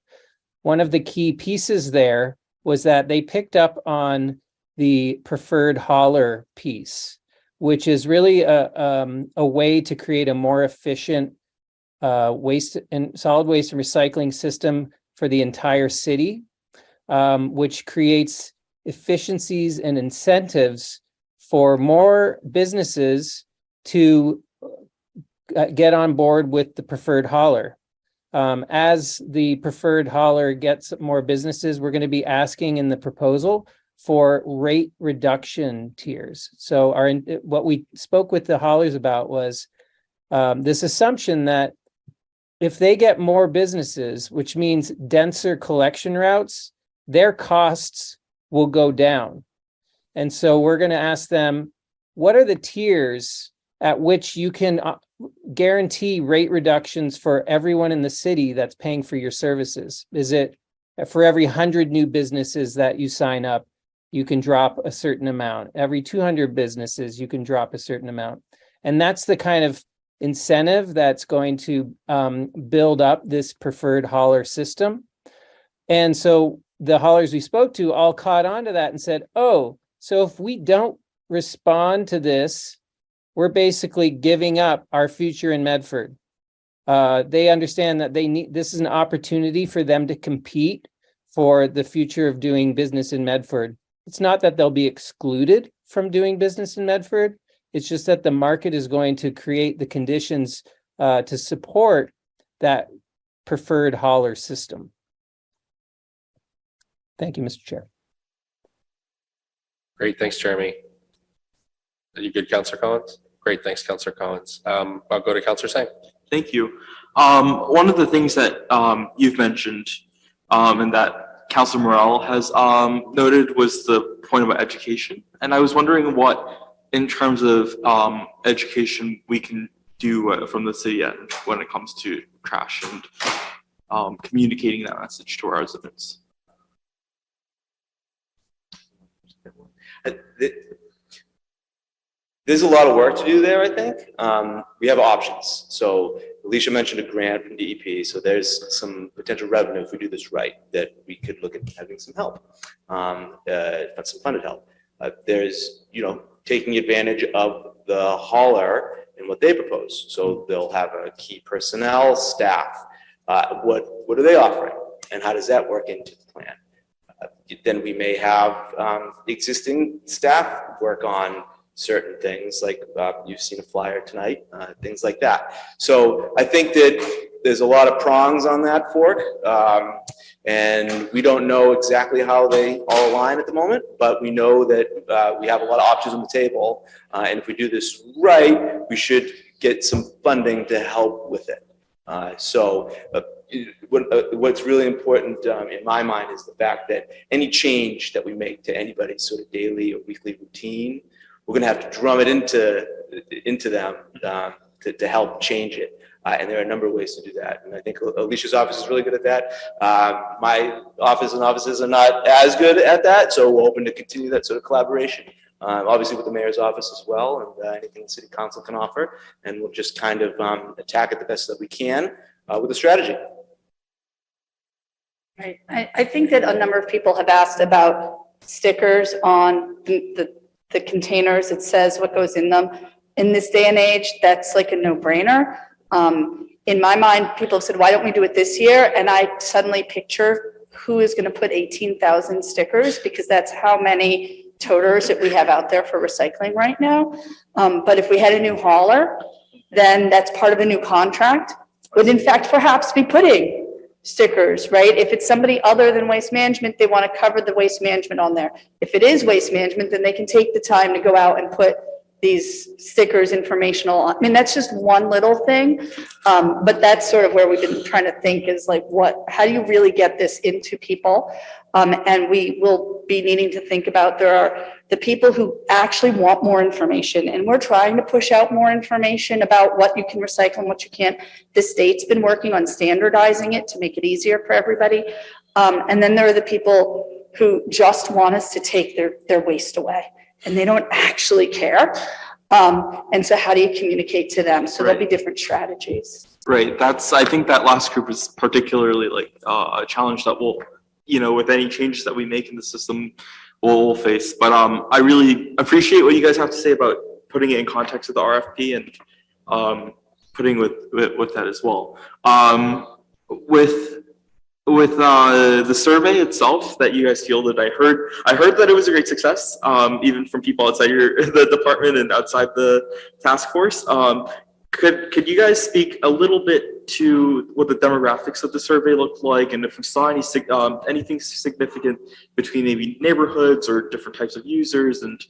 One of the key pieces there was that they picked up on the preferred hauler piece, which is really a way to create a more efficient waste and solid waste and recycling system for the entire city, which creates efficiencies and incentives for more businesses to get on board with the preferred hauler. As the preferred hauler gets more businesses, we're going to be asking in the proposal for rate reduction tiers. So what we spoke with the haulers about was this assumption that if they get more businesses, which means denser collection routes, their costs will go down. And so we're going to ask them, what are the tiers at which you can guarantee rate reductions for everyone in the city that's paying for your services? Is it for every 100 new businesses that you sign up, you can drop a certain amount? Every 200 businesses, you can drop a certain amount. And that's the kind of incentive that's going to build up this preferred hauler system. And so the haulers we spoke to all caught on to that and said, oh, so if we don't respond to this, we're basically giving up our future in Medford. They understand that this is an opportunity for them to compete for the future of doing business in Medford. It's not that they'll be excluded from doing business in Medford. It's just that the market is going to create the conditions to support that preferred hauler system. Thank you, Mr. Chair. Great, thanks, Jeremy. Are you good, Councillor Collins? Great, thanks, Councillor Collins. I'll go to Councillor Sang. Thank you. One of the things that you've mentioned and that Councillor Morel has noted was the point about education. And I was wondering what, in terms of education, we can do from the city end when it comes to trash and communicating that message to our residents. There's a lot of work to do there, I think. We have options. So Alicia mentioned a grant from DEP, so there's some potential revenue if we do this right that we could look at having some help, some funded help. There's, taking advantage of the hauler and what they propose. So they'll have a key personnel staff. What are they offering, and how does that work into the plan? Then we may have existing staff work on certain things, like you've seen a flyer tonight, things like that. So I think that there's a lot of prongs on that fork, and we don't know exactly how they all align at the moment, but we know that we have a lot of options on the table, and if we do this right, we should get some funding to help with it. What's really important in my mind is the fact that any change that we make to anybody's sort of daily or weekly routine, we're going to have to drum it into them to help change it. And there are a number of ways to do that. And I think Alicia's office is really good at that. My office and offices are not as good at that, so we're hoping to continue that sort of collaboration. Obviously with the mayor's office as well, and anything the city council can offer. And we'll just kind of attack it the best that we can with a strategy. Right. I think that a number of people have asked about stickers on the containers. It says what goes in them. In this day and age, that's like a no-brainer. In my mind, people have said, why don't we do it this year? And I suddenly picture who is going to put 18,000 stickers, because that's how many toters that we have out there for recycling right now. But if we had a new hauler, then that's part of a new contract. Would in fact perhaps be putting stickers, right? If it's somebody other than Waste Management, they want to cover the Waste Management on there. If it is Waste Management, then they can take the time to go out and put these stickers informational on. I mean, that's just one little thing. But that's sort of where we've been trying to think is like, how do you really get this into people? And we will be needing to think about, there are the people who actually want more information, and we're trying to push out more information about what you can recycle and what you can't. The state's been working on standardizing it to make it easier for everybody. And then there are the people who just want us to take their waste away, and they don't actually care. And so how do you communicate to them? So there'll be different strategies. Right. I think that last group is particularly a challenge that we'll, with any changes that we make in the system, we'll face. But I really appreciate what you guys have to say about putting it in context with the RFP and putting with that as well. With the survey itself that you guys fielded, I heard that it was a great success, even from people outside the department and outside the task force. Could you guys speak a little bit to what the demographics of the survey looked like, and if we saw anything significant between maybe neighborhoods or different types of users and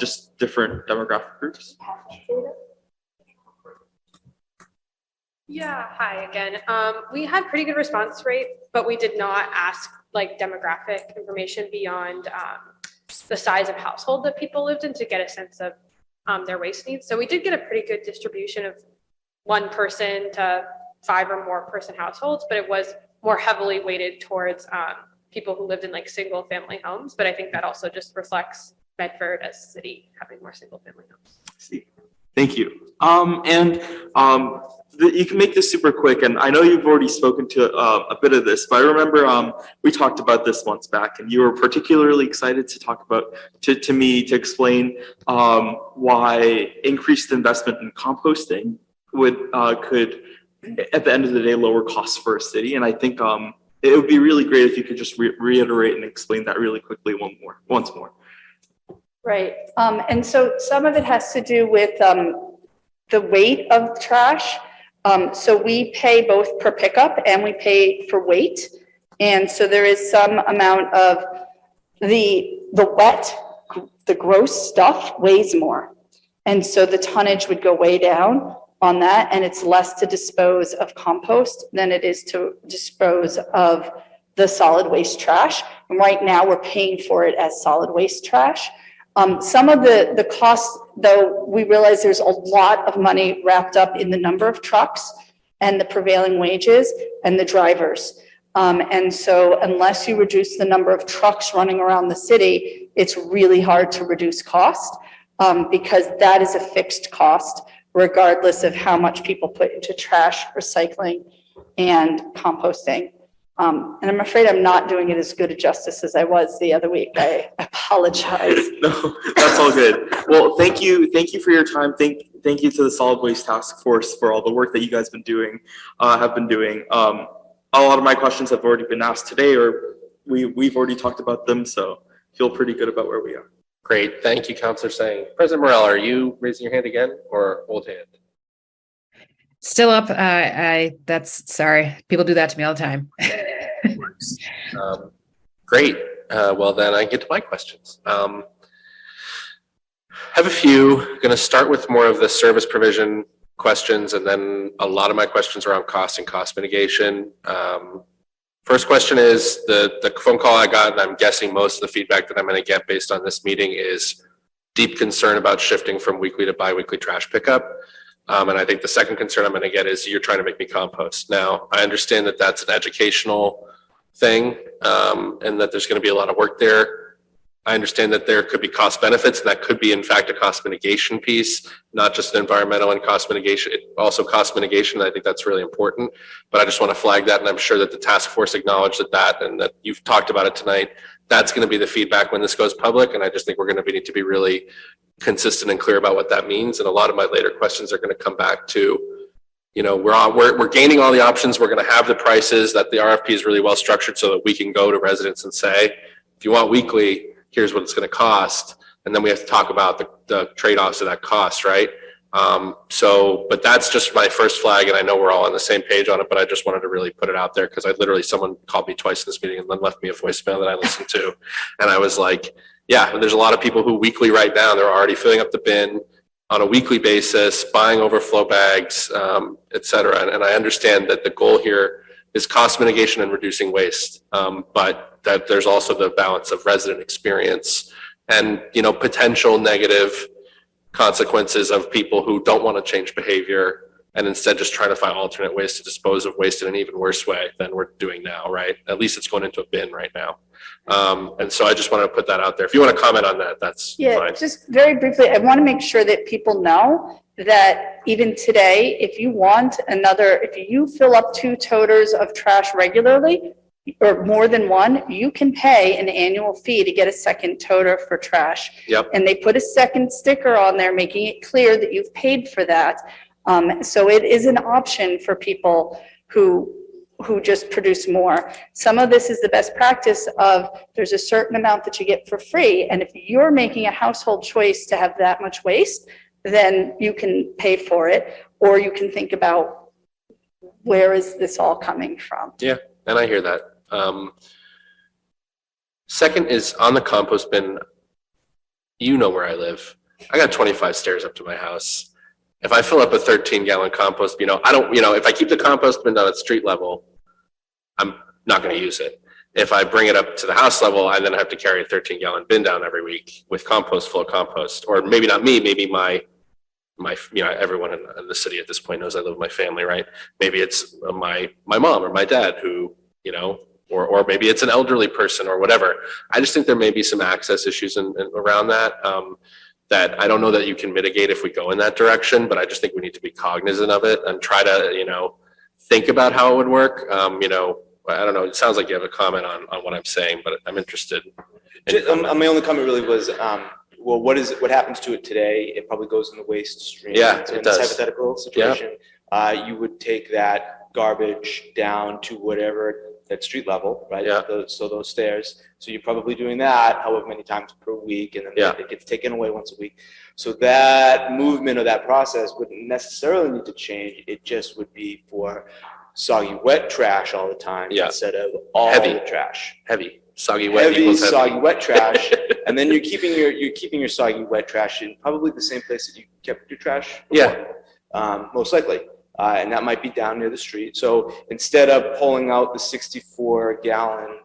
just different demographic groups? Yeah, hi again. We had pretty good response rate, but we did not ask demographic information beyond the size of household that people lived in to get a sense of their waste needs. So we did get a pretty good distribution of 1 person to 5 or more person households, but it was more heavily weighted towards people who lived in single family homes. But I think that also just reflects Medford as a city having more single family homes. See, thank you. You can make this super quick, and I know you've already spoken to a bit of this, but I remember we talked about this months back, and you were particularly excited to talk about, to me, to explain why increased investment in composting could, at the end of the day, lower costs for a city. And I think it would be really great if you could just reiterate and explain that really quickly once more. Right. And so some of it has to do with the weight of trash. So we pay both per pickup and we pay for weight. And so there is some amount of the wet, the gross stuff weighs more. And so the tonnage would go way down on that, and it's less to dispose of compost than it is to dispose of the solid waste trash. And right now, we're paying for it as solid waste trash. Some of the costs, though, we realize there's a lot of money wrapped up in the number of trucks and the prevailing wages and the drivers. And so unless you reduce the number of trucks running around the city, it's really hard to reduce cost, because that is a fixed cost regardless of how much people put into trash, recycling, and composting. And I'm afraid I'm not doing it as good a justice as I was the other week. I apologize. No, that's all good. Well, thank you for your time. Thank you to the Solid Waste Task Force for all the work that you guys have been doing. A lot of my questions have already been asked today, or we've already talked about them, so feel pretty good about where we are. Great. Thank you, Councilor Sang. President Morel, are you raising your hand again or old hand? Still up. Sorry. People do that to me all the time. Great. Well, then I get to my questions. Have a few. Going to start with more of the service provision questions, and then a lot of my questions around cost and cost mitigation. First question is the phone call I got, and I'm guessing most of the feedback that I'm going to get based on this meeting is deep concern about shifting from weekly to biweekly trash pickup. And I think the second concern I'm going to get is you're trying to make me compost. Now, I understand that that's an educational thing, and that there's going to be a lot of work there. I understand that there could be cost benefits, and that could be in fact a cost mitigation piece, not just environmental and cost mitigation, also cost mitigation. I think that's really important, but I just want to flag that, and I'm sure that the task force acknowledged that and that you've talked about it tonight. That's going to be the feedback when this goes public, and I just think we're going to need to be really consistent and clear about what that means. And a lot of my later questions are going to come back to, you know, we're gaining all the options. We're going to have the prices, that the RFP is really well structured so that we can go to residents and say, if you want weekly, here's what it's going to cost. And then we have to talk about the trade-offs of that cost, right? But that's just my first flag, and I know we're all on the same page on it, but I just wanted to really put it out there because someone called me twice in this meeting and then left me a voicemail that I listened to. And I was like, yeah, there's a lot of people who weekly right now, they're already filling up the bin on a weekly basis, buying overflow bags, et cetera. And I understand that the goal here is cost mitigation and reducing waste. But that there's also the balance of resident experience and, you know, potential negative consequences of people who don't want to change behavior and instead just trying to find alternate ways to dispose of waste in an even worse way than we're doing now, right? At least it's going into a bin right now. And so I just wanted to put that out there. If you want to comment on that, that's fine. Just very briefly, I want to make sure that people know that even today, if you fill up 2 toters of trash regularly or more than one, you can pay an annual fee to get a second toter for trash. Yep. And they put a second sticker on there, making it clear that you've paid for that. So it is an option for people who just produce more. Some of this is the best practice of there's a certain amount that you get for free. And if you're making a household choice to have that much waste, then you can pay for it, or you can think about where is this all coming from? Yeah, and I hear that. Second is on the compost bin. You know where I live. I got 25 stairs up to my house. If I fill up a 13-gallon compost, if I keep the compost bin down at street level, I'm not going to use it. If I bring it up to the house level, I then have to carry a 13-gallon bin down every week with compost, full of compost. Or maybe not me, maybe my everyone in the city at this point knows I live with my family, right? Maybe it's my mom or my dad who, or maybe it's an elderly person or whatever. I just think there may be some access issues around that. That I don't know that you can mitigate if we go in that direction, but I just think we need to be cognizant of it and try to, think about how it would work. I don't know. It sounds like you have a comment on what I'm saying, but I'm interested. My only comment really was, what happens to it today? It probably goes in the waste stream. Yeah, so it in this does. hypothetical situation, you would take that garbage down to whatever at street level, right? Yeah. So those stairs. So you're probably doing that however many times per week, and then Yeah. it gets taken away once a week. So that movement or that process wouldn't necessarily need to change. It just would be for soggy, wet trash all the time Yeah. instead of all Heavy. the trash. Heavy, soggy wet Heavy, equals heavy. soggy, wet trash, and then you're keeping your soggy, wet trash in probably the same place that you kept your trash before. Most likely. And that might be down near the street. So instead of pulling out the 64-gallon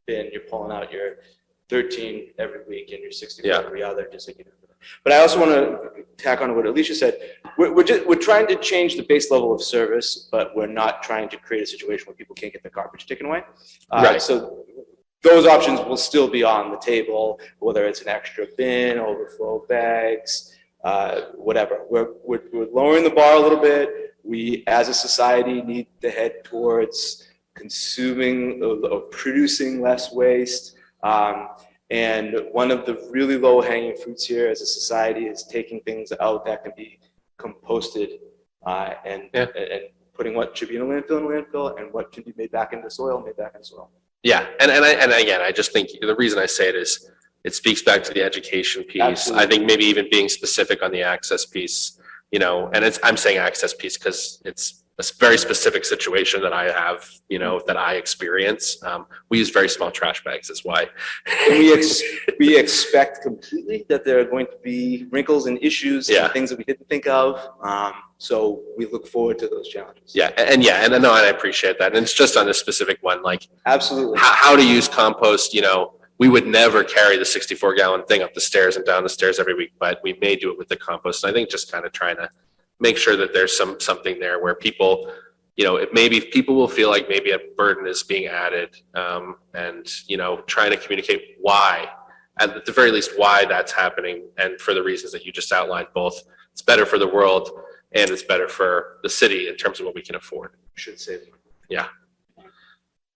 bin, you're pulling out your 13 every week and your 64 Yeah. every other, just like you do. But I also want to tack on to what Alicia said. We're trying to change the base level of service, but we're not trying to create a situation where people can't get their garbage taken away. Right. So those options will still be on the table, whether it's an extra bin, overflow bags, whatever. We're lowering the bar a little bit. We, as a society, need to head towards consuming or producing less waste. And one of the really low-hanging fruits here as a society is taking things out that can be composted and putting what should be in a landfill, and what can be made back into soil. Yeah, and again, I just think the reason I say it is it speaks back to the education piece. Absolutely. I think maybe even being specific on the access piece, and I'm saying access piece because it's a very specific situation that I have, that I experience. We use very small trash bags, is why. And we expect completely that there are going to be wrinkles and issues Yeah. and things that we didn't think of. So we look forward to those challenges. Yeah, and I appreciate that. And it's just on this specific one, like Absolutely. how to use compost, we would never carry the 64-gallon thing up the stairs and down the stairs every week, but we may do it with the compost. And I think just kind of trying to make sure that there's something there where people, maybe people will feel like maybe a burden is being added, and, trying to communicate why, at the very least, why that's happening. And for the reasons that you just outlined, both it's better for the world and it's better for the city in terms of what we can afford. Should save.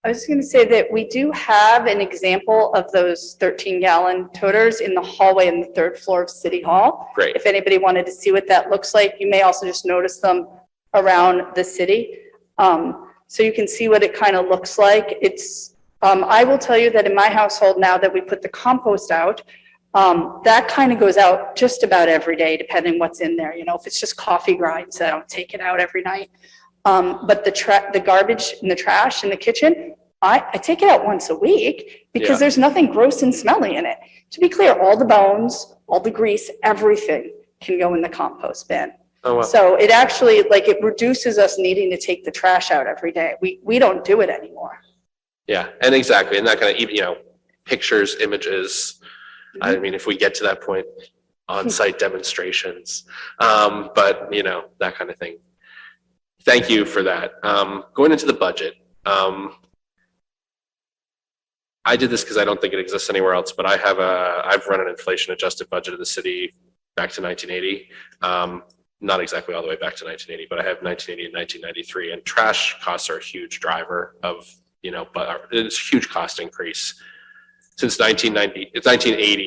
I was going to say that we do have an example of those 13-gallon toters in the hallway on the third floor of City Hall. Great. If anybody wanted to see what that looks like, you may also just notice them around the city. So you can see what it kind of looks like. I will tell you that in my household, now that we put the compost out, that kind of goes out just about every day, depending what's in there. If it's just coffee grinds, I don't take it out every night. But the garbage and the trash in the kitchen, I take it out once a week because Yeah. there's nothing gross and smelly in it. To be clear, all the bones, all the grease, everything can go in the compost bin. Oh, wow. So it actually, it reduces us needing to take the trash out every day. We don't do it anymore. Yeah, and exactly, and that kind of, pictures, images. I mean, if we get to that point, on-site demonstrations, but that kind of thing. Thank you for that. Going into the budget, I did this because I don't think it exists anywhere else, but I've run an inflation-adjusted budget of the city back to 1980. Not exactly all the way back to 1980, but I have 1980 and 1993, and trash costs are a huge driver of, but it's a huge cost increase. Since 1980,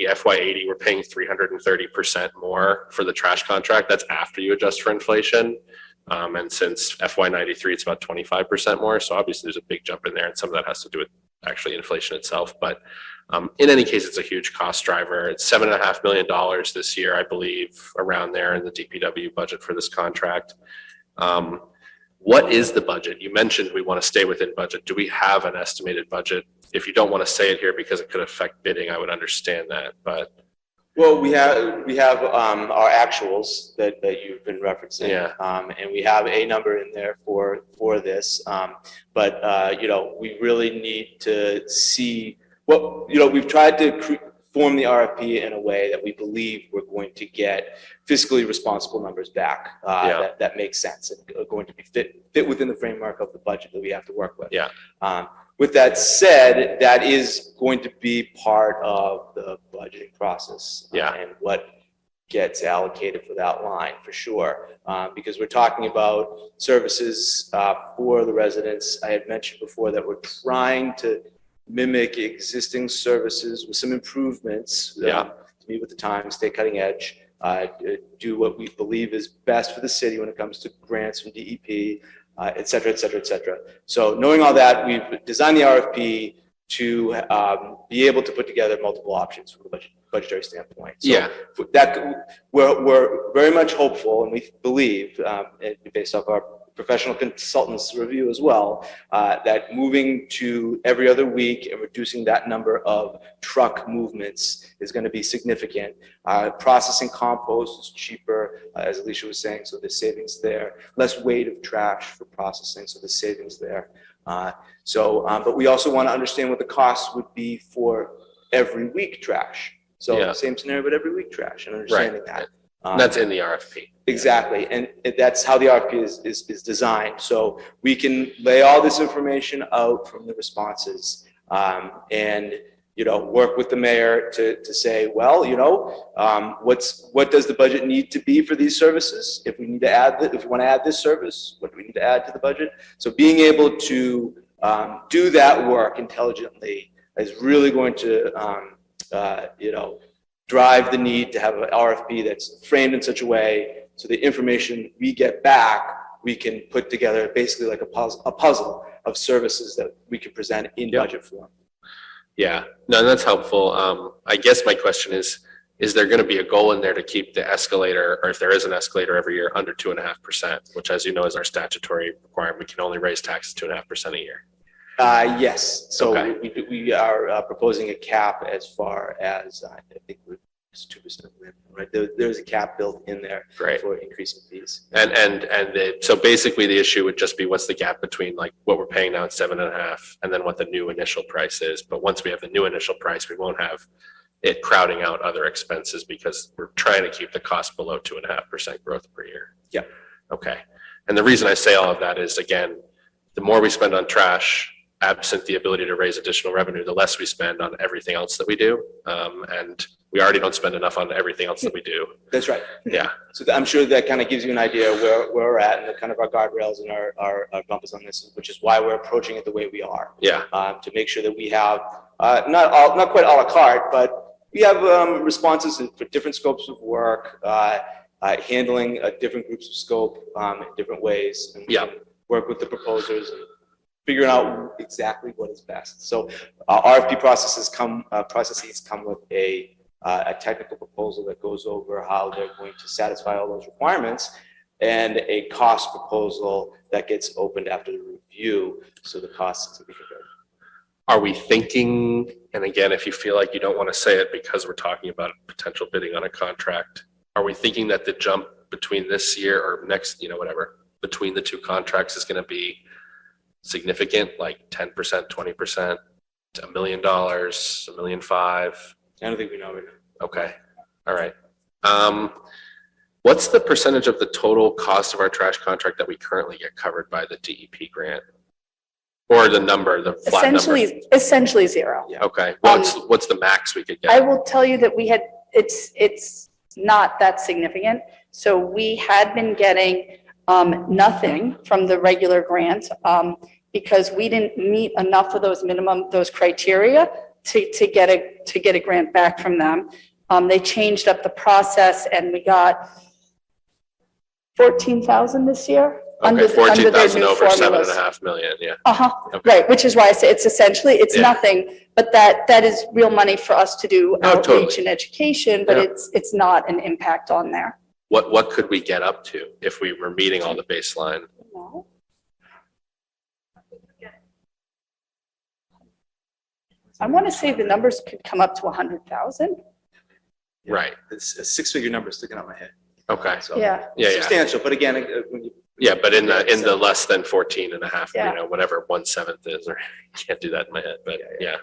FY80, we're paying 330% more for the trash contract. That's after you adjust for inflation. And since FY93, it's about 25% more. So obviously there's a big jump in there, and some of that has to do with actually inflation itself. But in any case, it's a huge cost driver. It's $7.5 million this year, I believe, around there in the DPW budget for this contract. What is the budget? You mentioned we want to stay within budget. Do we have an estimated budget? If you don't want to say it here because it could affect bidding, I would understand that, but. Well, we have our actuals that you've been referencing. Yeah. And we have a number in there for this. But we really need to see we've tried to form the RFP in a way that we believe we're going to get fiscally responsible numbers back that make sense and are going to be fit within the framework of the budget that we have to work with. Yeah. With that said, that is going to be part of the budgeting process. Yeah. And what gets allocated for that line, for sure. Because we're talking about services for the residents. I had mentioned before that we're trying to mimic existing services with some improvements to meet with the times, stay cutting edge, do what we believe is best for the city when it comes to grants from DEP, et cetera, et cetera, et cetera. So knowing all that, we've designed the RFP to be able to put together multiple options from a budgetary standpoint. So Yeah. that we're very much hopeful, and we believe, based off our professional consultants' review as well, that moving to every other week and reducing that number of truck movements is going to be significant. Processing compost is cheaper, as Alicia was saying, so there's savings there. Less weight of trash for processing, so there's savings there. But we also want to understand what the cost would be for every week trash. So Yeah. same scenario, but every week trash, and understanding that. That's in the RFP. Exactly, and that's how the RFP is designed. So we can lay all this information out from the responses, and, work with the mayor to say, well, what does the budget need to be for these services? If we need to if we want to add this service, what do we need to add to the budget? So being able to do that work intelligently is really going to, drive the need to have an RFP that's framed in such a way so the information we get back, we can put together basically like a puzzle of services that we can present in budget form. Yeah, no, that's helpful. I guess my question is there going to be a goal in there to keep the escalator, or if there is an escalator every year, under 2.5%, which, as you know, is our statutory requirement. We can only raise taxes 2.5% a year. Yes, so Okay. we are proposing a cap as far as, I think it's 2%, right? There's a cap built in there Great. for increasing fees. So basically the issue would just be what's the gap between like what we're paying now at 7.5 and then what the new initial price is. But once we have the new initial price, we won't have it crowding out other expenses because we're trying to keep the cost below 2.5% growth per year. Yeah. Okay. And the reason I say all of that is, again, the more we spend on trash, absent the ability to raise additional revenue, the less we spend on everything else that we do. And we already don't spend enough on everything else that we do. That's right. Yeah. So I'm sure that kind of gives you an idea where we're at and the kind of our guardrails and our compass on this, which is why we're approaching it the way we are. Yeah. To make sure that we have, not quite a la carte, but we have responses for different scopes of work, handling different groups of scope in different ways. And Yeah. work with the proposers and figuring out exactly what is best. So RFP processes come with a technical proposal that goes over how they're going to satisfy all those requirements, and a cost proposal that gets opened after the review, so the costs can be compared. Are we thinking, and again, if you feel like you don't want to say it because we're talking about potential bidding on a contract, are we thinking that the jump between this year or next, between the two contracts is going to be significant, like 10%, 20%, $1 million, $1.5 million? I don't think we know right now. Okay. All right. What's the percentage of the total cost of our trash contract that we currently get covered by the DEP grant? Or the number, the flat number? Essentially zero. Okay. What's the max we could I get? will tell you that it's not that significant. So we had been getting nothing from the regular grant because we didn't meet enough of those criteria to get a grant back from them. They changed up the process and we got 14,000 this year. Okay, 14,000 over formulas. 7.5 million, yeah. Uh-huh, Okay. right, which is why I say it's Yeah. nothing, but that is real money for us to do Oh, outreach totally. and education, but Yeah. it's not an impact on there. What could we get up to if we were meeting all the baseline? No. I want to say the numbers could come up to 100,000. Right. It's a six-figure number sticking out my head. Okay. So Yeah, Yeah, yeah. substantial, but again, when you. Yeah, but in the less than 14.5, Yeah. whatever 1/7 is, or I can't do that in my head, but yeah.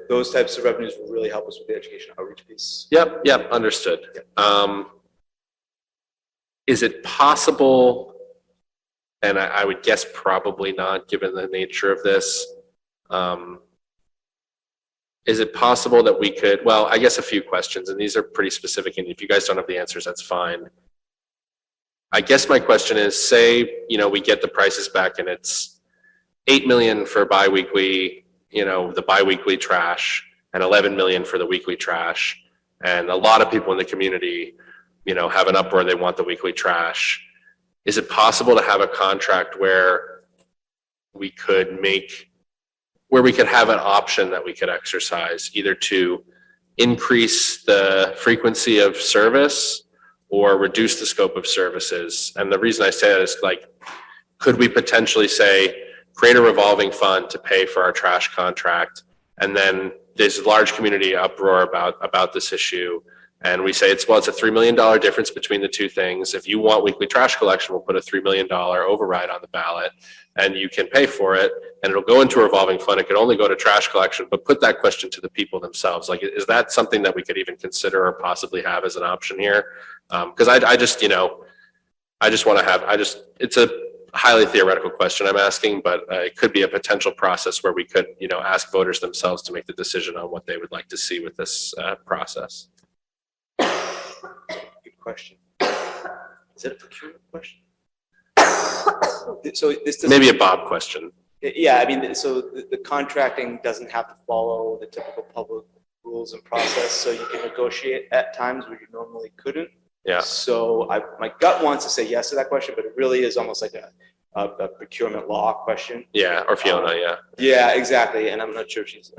Those types of revenues will really help us with the education outreach piece. Yep, understood. Is it possible, and I would guess probably not, given the nature of this, is it possible that we could, well, I guess a few questions, and these are pretty specific, and if you guys don't have the answers, that's fine. I guess my question is, say, we get the prices back and it's 8 million for biweekly, the biweekly trash, and 11 million for the weekly trash. And a lot of people in the community, have an uproar, they want the weekly trash. is it possible to have a contract where we could have an option that we could exercise, either to increase the frequency of service or reduce the scope of services? And the reason I say that is, like, could we potentially say, create a revolving fund to pay for our trash contract, and then there's a large community uproar about this issue, and we say it's a $3 million difference between the two things. If you want weekly trash collection, we'll put a $3 million override on the ballot, and you can pay for it, and it'll go into a revolving fund. It could only go to trash collection, but put that question to the people themselves. Like, is that something that we could even consider or possibly have as an option here? Because I just want to have, it's a highly theoretical question I'm asking, but it could be a potential process where we could, ask voters themselves to make the decision on what they would like to see with this process. Good question. Is it a procurement question? So this doesn't. Maybe a Bob question. Yeah, I mean, so the contracting doesn't have to follow the typical public rules and process, so you can negotiate at times where you normally couldn't. Yeah. So my gut wants to say yes to that question, but it really is almost like a procurement law question. Yeah, or Fiona, yeah. Yeah, exactly, and I'm not sure if she's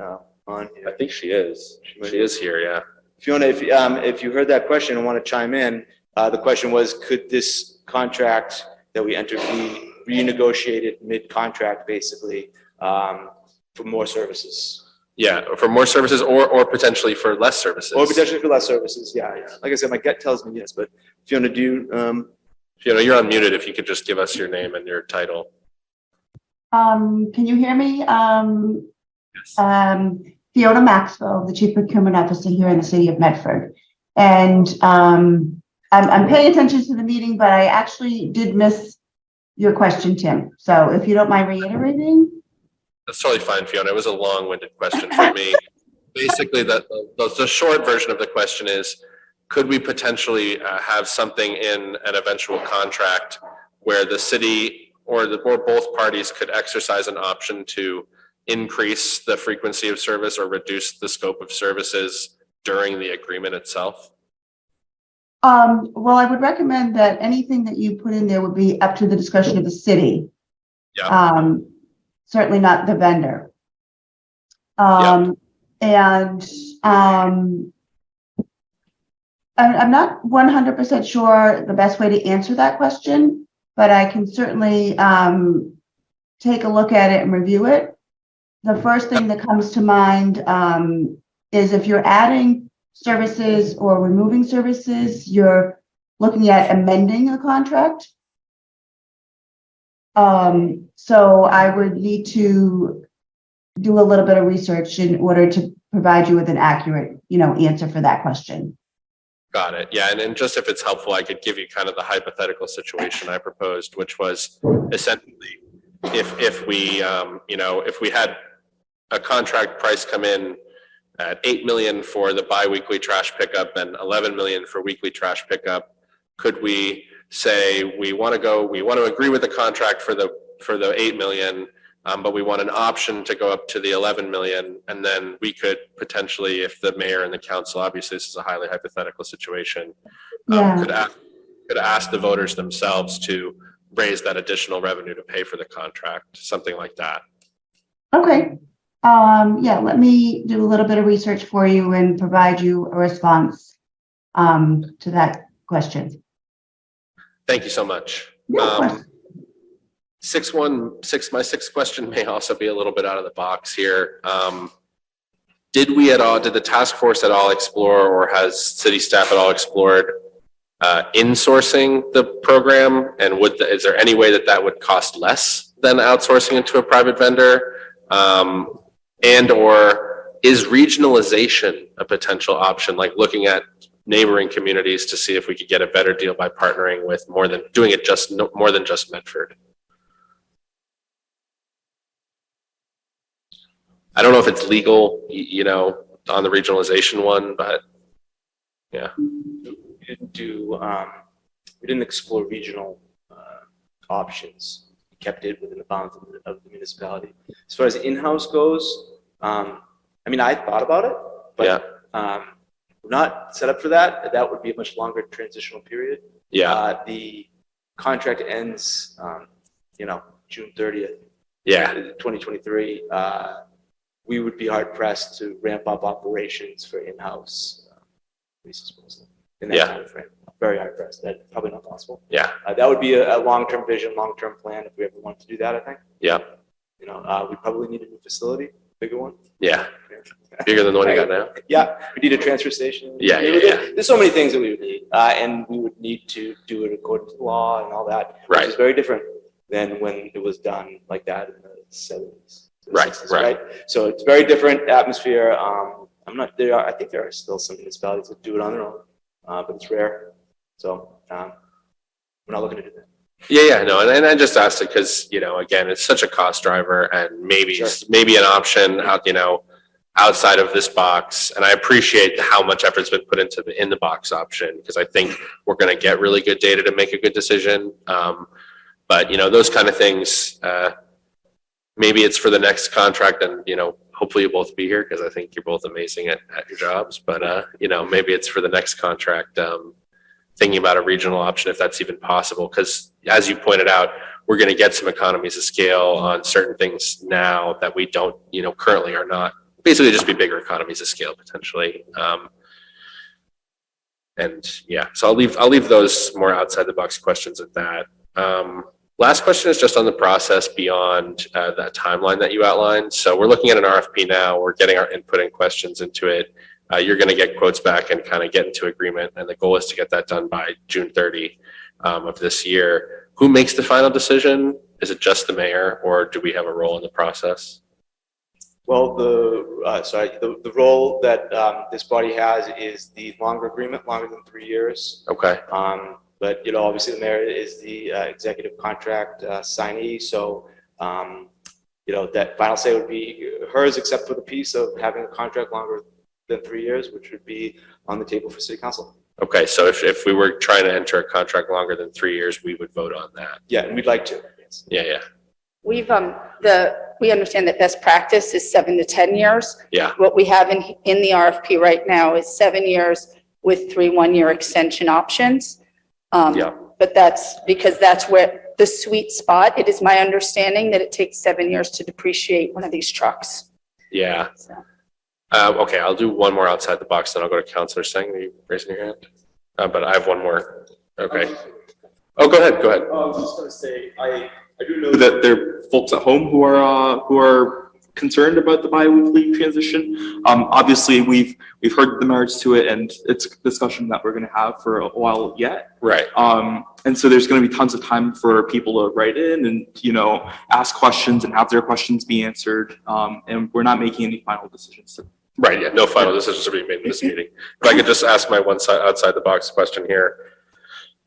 on here. I think she is. She is here, yeah. Fiona, if you heard that question and want to chime in, the question was, could this contract that we entered be renegotiated mid-contract, basically, for more services? Yeah, for more services or potentially for less services. Or potentially for less services, yeah. Like I said, my gut tells me yes, but Fiona, Fiona, you're unmuted. If you could just give us your name and your title. Can you hear me? Yes. Fiona Maxwell, the Chief Procurement Officer here in the city of Medford. And I'm paying attention to the meeting, but I actually did miss your question, Tim. So if you don't mind reiterating. That's totally fine, Fiona. It was a long-winded question for me. Basically, the short version of the question is, could we potentially have something in an eventual contract where the city or both parties could exercise an option to increase the frequency of service or reduce the scope of services during the agreement itself? Well, I would recommend that anything that you put in there would be up to the discretion of the city. Yeah. Certainly not the vendor. Yep. And I'm not 100% sure the best way to answer that question, but I can certainly take a look at it and review it. The first thing that comes to mind is if you're adding services or removing services, you're looking at amending a contract. So I would need to do a little bit of research in order to provide you with an accurate, answer for that question. Got it. Yeah. And then just if it's helpful, I could give you kind of the hypothetical situation I proposed, which was essentially if we, if we had a contract price come in at 8 million for the biweekly trash pickup and 11 million for weekly trash pickup, could we say we want to agree with the contract for the 8 million, but we want an option to go up to the 11 million, and then we could potentially, if the mayor and the council, obviously this is a highly hypothetical situation, could ask the voters themselves to raise that additional revenue to pay for the contract, something like that. Okay. Let me do a little bit of research for you and provide you a response to that question. Thank you so much. Yeah, My sixth question may also be a little bit out of the box here. Did the task force at all explore, or has city staff at all explored insourcing the program? And is there any way that would cost less than outsourcing it to a private vendor? And or is regionalization a potential option, like looking at neighboring communities to see if we could get a better deal by partnering with more than just Medford? I don't know if it's legal, on the regionalization one, but yeah. We didn't explore regional options. We kept it within the bounds of the municipality. As far as in-house goes, I thought about it, but we're not set up for that. That would be a much longer transitional period. Yeah. contract ends, June 30th, Yeah, 2023, we would be hard pressed to ramp up operations for in-house waste disposal in that Yeah. time frame. Very hard pressed. That's probably not possible. yeah, That would be a long-term vision, long-term plan if we ever wanted to do that, I think. yeah, We probably need a new facility, bigger one. yeah. Bigger than the one you got now? Yeah, we need a transfer station. Yeah, yeah, There- yeah. There's so many things that we would need, and we would need to do it according to the law and all that. Which Right. is very different than when it was done like that in the 70s. the Right, 60s, right. So it's very different atmosphere. I think there are still some municipalities that do it on their own, but it's rare. So, we're not looking to do that. Yeah, no, and I just asked it because, again, it's such a cost driver and maybe an option out, outside of this box. And I appreciate how much effort's been put into the in the box option because I think we're going to get really good data to make a good decision. But those kind of things, maybe it's for the next contract and, hopefully you'll both be here because I think you're both amazing at your jobs. But, maybe it's for the next contract, thinking about a regional option if that's even possible. Because as you pointed out, we're going to get some economies of scale on certain things now that we don't, currently are not. Basically just be bigger economies of scale potentially. So I'll leave those more outside the box questions at that. Last question is just on the process beyond that timeline that you outlined. So we're looking at an RFP now. We're getting our input and questions into it. You're going to get quotes back and kind of get into agreement. And the goal is to get that done by June 30 of this year. Who makes the final decision? Is it just the mayor or do we have a role in the process? Well, the role that this body has is the longer agreement, longer than 3 years. Okay. But, obviously the mayor is the executive contract signee. So, that final say would be hers, except for the piece of having a contract longer than 3 years, which would be on the table for city council. Okay. So if we were trying to enter a contract longer than 3 years, we would vote on that. Yeah, and we'd like to. Yes. Yeah. We understand that best practice is 7 to 10 years. Yeah. What we have in the RFP right now is 7 years with 3 one-year extension options. Yeah. But that's because that's where the sweet spot. It is my understanding that it takes 7 years to depreciate one of these trucks. Yeah. So. Okay, I'll do one more outside the box, then I'll go to Counselor Singh. Are you raising your hand? But I have one more. Okay. Oh, go ahead. I was just going to say, I do know that there are folks at home who are concerned about the bi-weekly transition. Obviously, we've heard the merits to it, and it's a discussion that we're going to have for a while yet. Right. And so there's going to be tons of time for people to write in and ask questions and have their questions be answered. And we're not making any final decisions. Right. Yeah. No final decisions are being made in this meeting. If I could just ask my one side outside the box question here.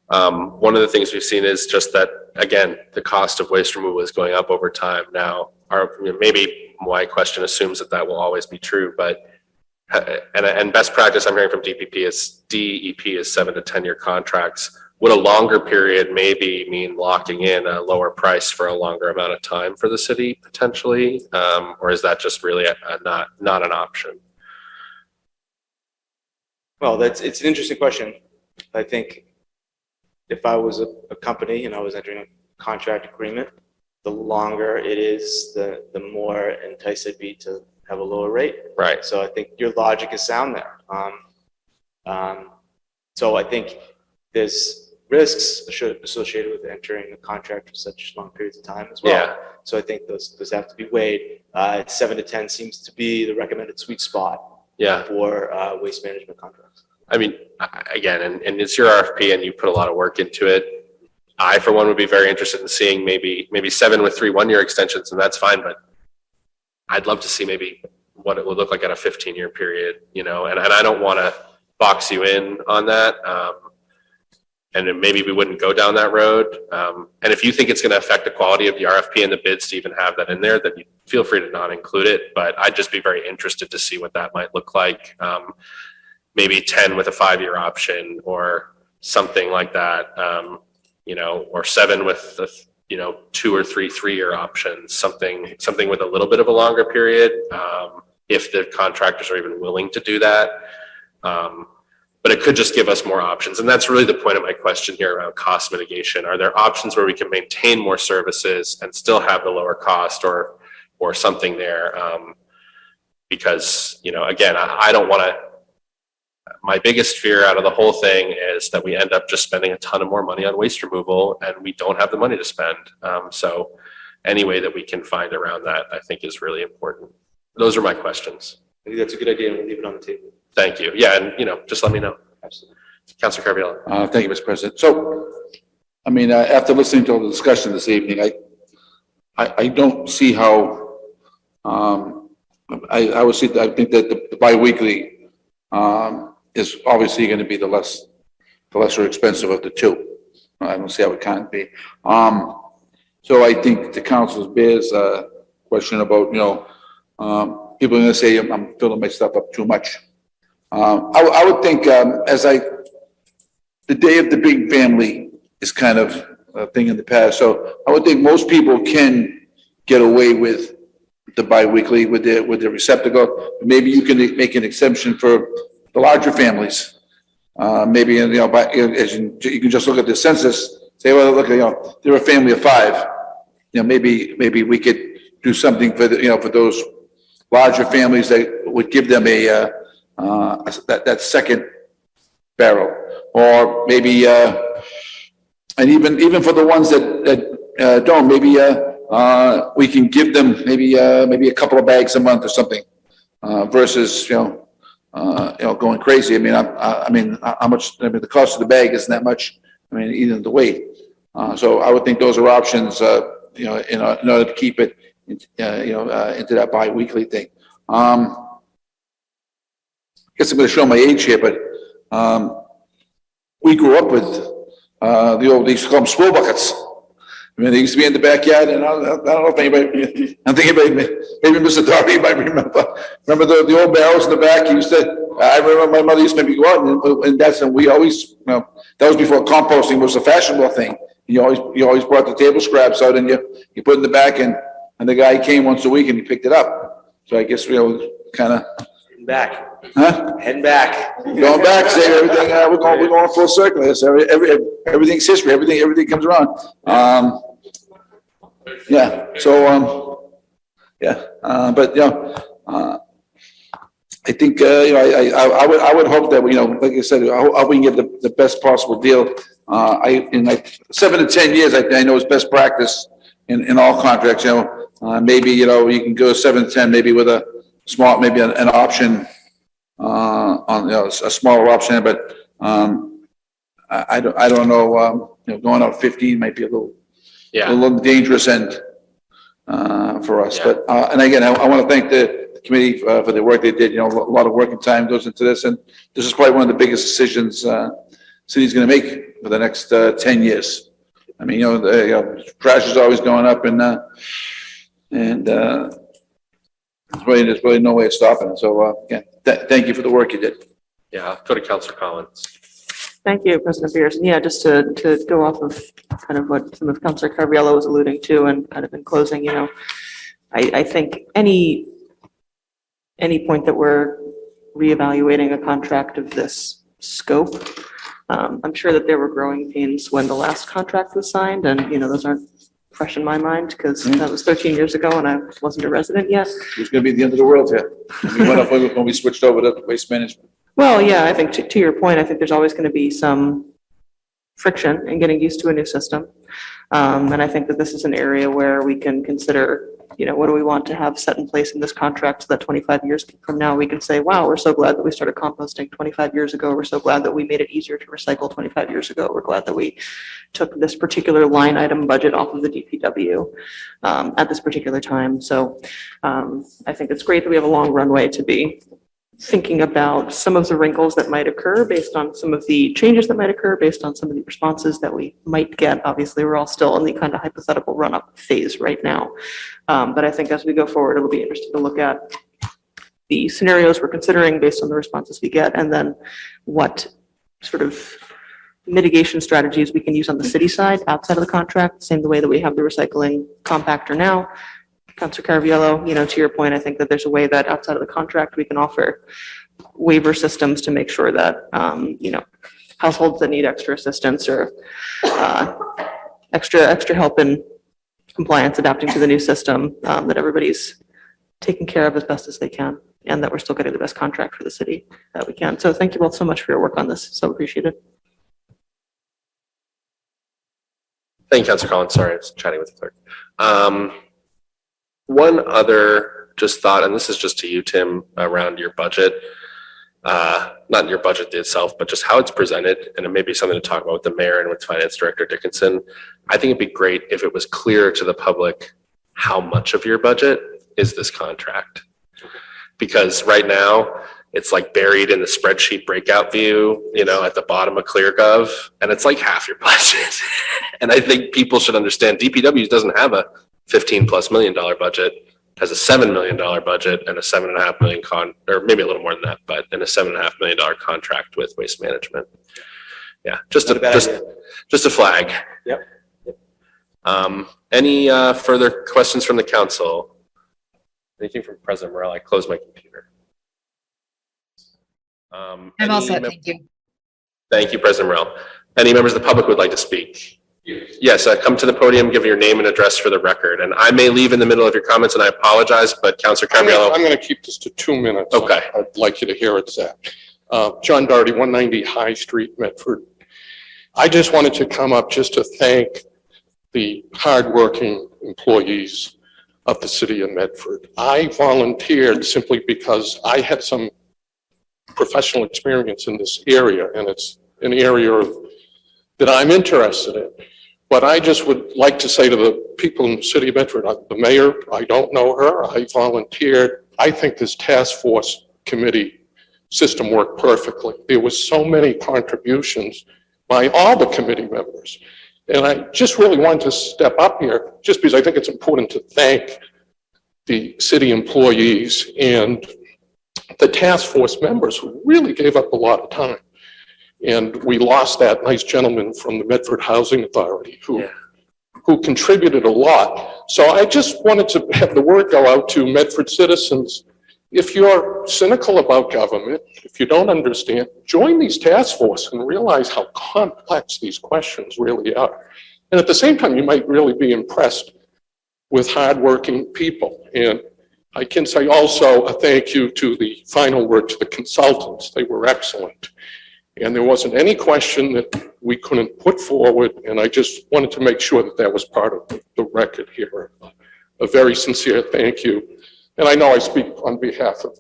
One of the things we've seen is just that, again, the cost of waste removal is going up over time. Now, maybe my question assumes that will always be true, but and best practice I'm hearing from DEP is 7 to 10 year contracts. Would a longer period maybe mean locking in a lower price for a longer amount of time for the city potentially? Or is that just really not an option? Well, it's an interesting question. I think if I was a company and I was entering a contract agreement, the longer it is, the more enticed I'd be to have a lower rate. Right. So I think your logic is sound there. So I think there's risks associated with entering a contract for such long periods of time as well. Yeah. So I think those have to be weighed. 7 to 10 seems to be the recommended sweet spot. Yeah. For waste management contracts. I mean, again, and it's your RFP and you put a lot of work into it. I, for one, would be very interested in seeing maybe 7 with 3 one-year extensions, and that's fine, but I'd love to see maybe what it would look like at a 15-year period, and I don't want to box you in on that. And then maybe we wouldn't go down that road. And if you think it's going to affect the quality of the RFP and the bids to even have that in there, then feel free to not include it. But I'd just be very interested to see what that might look like. Maybe 10 with a 5-year option or something like that, or 7 with 2 or 3 3-year options, something with a little bit of a longer period, if the contractors are even willing to do that. but it could just give us more options. And that's really the point of my question here around cost mitigation. Are there options where we can maintain more services and still have the lower cost or something there? Because, again, I don't want to, my biggest fear out of the whole thing is that we end up just spending a ton of more money on waste removal and we don't have the money to spend. So any way that we can find around that, I think is really important. Those are my questions. I think that's a good idea, and we'll leave it on the table. Thank you. Yeah, and just let me know. Absolutely. Councilor Carviallo. Thank you, Mr. President. So, after listening to the discussion this evening, I don't see how, I think that the biweekly, is obviously going to be the lesser expensive of the two. I don't see how it can't be. So I think the council's bears question about, people are going to say I'm filling my stuff up too much. I would think, the day of the big family is kind of a thing in the past. So I would think most people can get away with the biweekly with the receptacle. Maybe you can make an exception for the larger families. Maybe, you can just look at the census, say, well, look, they're a family of 5. Maybe we could do something for for those larger families that would give them that second barrel, or maybe, and even for the ones that don't, maybe we can give them maybe a couple of bags a month or something, versus going crazy. How much? The cost of the bag isn't that much. Even the weight. So I would think those are options. In order to keep it, into that bi-weekly thing. I guess I'm going to show my age here, but we grew up with they used to call them spool buckets. They used to be in the backyard, and I don't know if anybody, I'm thinking maybe Mr. Darby might remember. Remember the old barrels in the back? I remember my mother used to maybe go out, and that's, and we always, that was before composting was a fashionable thing. You always brought the table scraps out, and you put it in the back, and the guy came once a week and he picked it up. So I guess kind of Heading back. Huh? Heading back. Going back, say everything. We're going full circle. It's everything's history. Everything comes around. Yeah. So yeah. But I think I would hope that like I said, I hope we can get the best possible deal. In like 7 to 10 years, I know it's best practice in all contracts. Maybe you can go 7 to 10, maybe with a small, maybe an option on a smaller option. But I don't know. Going out 15 might be a little dangerous end for us. Yeah. But and again, I want to thank the committee for the work they did. A lot of work and time goes into this, and this is probably one of the biggest decisions city's going to make for the next 10 years. Trash is always going up, and there's really no way of stopping it. So again, thank you for the work you did. Yeah, go to Councilor Collins. Thank you, President Beers. And yeah, just to go off of kind of what some of Councilor Carviallo was alluding to, and kind of in closing, I think any point that we're reevaluating a contract of this scope, I'm sure that there were growing pains when the last contract was signed, and those aren't fresh in my mind because that was 13 years ago and I wasn't a resident yet. It was going to be the end of the world here. We went up when we switched over to waste management. Well, yeah, I think to your point, I think there's always going to be some friction in getting used to a new system. And I think that this is an area where we can consider, what do we want to have set in place in this contract so that 25 years from now, we can say, wow, we're so glad that we started composting 25 years ago. We're so glad that we made it easier to recycle 25 years ago. We're glad that we took this particular line item budget off of the DPW at this particular time. So I think it's great that we have a long runway to be thinking about some of the wrinkles that might occur based on some of the changes that might occur based on some of the responses that we might get. Obviously, we're all still in the kind of hypothetical run-up phase right now. But I think as we go forward, it'll be interesting to look at the scenarios we're considering based on the responses we get, and then what sort of mitigation strategies we can use on the city side outside of the contract, same the way that we have the recycling compactor now. Counselor Caraviallo, to your point, I think that there's a way that outside of the contract, we can offer waiver systems to make sure that, households that need extra assistance or extra help in compliance, adapting to the new system, that everybody's taken care of as best as they can, and that we're still getting the best contract for the city that we can. So thank you both so much for your work on this. So appreciated. Thank you, Councilor Collins. Sorry, I was chatting with the clerk. One other just thought, and this is just to you, Tim, around your budget. Not your budget itself, but just how it's presented, and it may be something to talk about with the mayor and with Finance Director Dickinson. I think it'd be great if it was clear to the public how much of your budget is this contract. Because right now, it's like buried in the spreadsheet breakout view, at the bottom of ClearGov, and it's like half your budget. And I think people should understand DPW doesn't have a $15+ million budget, has a $7 million budget and a $7.5 million or maybe a little more than that, but in a $7.5 million contract with Waste Management. Yeah, just a flag. Yep. Any further questions from the council? Anything from President Morrell? I closed my computer. I'm all set, thank you. Thank you, President Morrell. Any members of the public would like to speak? Yes, come to the podium, give your name and address for the record. And I may leave in the middle of your comments, and I apologize, but Councilor Caraviallo. I'm going to keep this to 2 minutes. Okay. I'd like you to hear it, Zach. John Doherty, 190 High Street, Medford. I just wanted to come up just to thank the hardworking employees of the city of Medford. I volunteered simply because I had some professional experience in this area, and it's an area that I'm interested in. But I just would like to say to the people in the city of Medford, the mayor, I don't know her, I volunteered. I think this task force committee system worked perfectly. There was so many contributions by all the committee members. And I just really want to step up here, just because I think it's important to thank the city employees and the task force members who really gave up a lot of time. And we lost that nice gentleman from the Medford Housing Authority who contributed a lot. So I just wanted to have the word go out to Medford citizens. If you're cynical about government, if you don't understand, join these task forces and realize how complex these questions really are. And at the same time, you might really be impressed with hardworking people. And I can say also a thank you to the final word to the consultants. They were excellent. And there wasn't any question that we couldn't put forward. And I just wanted to make sure that that was part of the record here. A very sincere thank you. And I know I speak on behalf of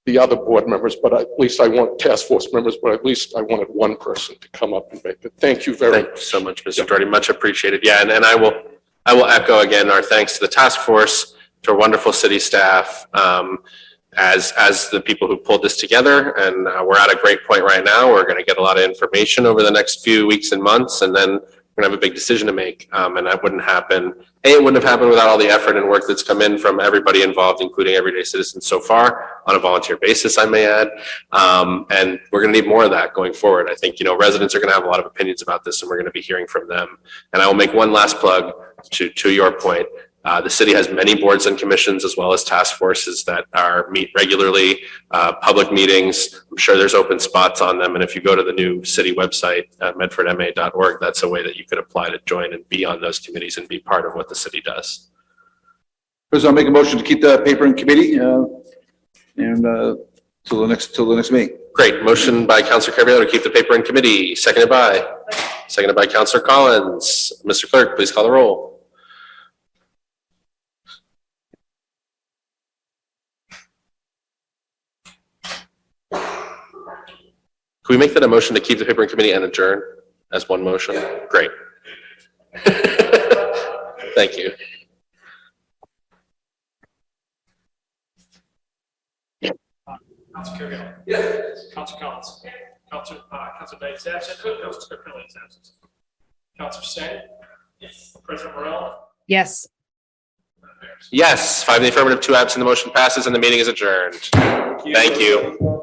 the other board members, but at least I want task force members, but at least I wanted one person to come up and make it. Thank you very much. Thank you so much, Mr. Doherty. Much appreciated. Yeah, and I will echo again our thanks to the task force, to our wonderful city staff, as the people who pulled this together. And we're at a great point right now. We're going to get a lot of information over the next few weeks and months, and then we're going to have a big decision to make. And that wouldn't happen. It wouldn't have happened without all the effort and work that's come in from everybody involved, including everyday citizens so far, on a volunteer basis, I may add. And we're going to need more of that going forward. I think, residents are going to have a lot of opinions about this, and we're going to be hearing from them. And I will make one last plug to your point. The city has many boards and commissions as well as task forces that meet regularly, public meetings. I'm sure there's open spots on them. And if you go to the new city website at medfordma.org, that's a way that you could apply to join and be on those committees and be part of what the city does. First, I'll make a motion to keep the paper in committee till the next meeting. Great. Motion by Councilor Caraviallo to keep the paper in committee. Seconded by Councilor Collins. Mr. Clerk, please call the roll. Can we make that a motion to keep the paper in committee and adjourn as one motion? Great. Thank you. Councilor Caraviallo. Yes. Councilor Collins. Councilor Knight is absent. Councilor Scarpelli is absent. Councilor Singh. Yes. President Morrell. Yes. Yes, 5 in the affirmative, 2 absent. The motion passes and the meeting is adjourned. Thank you.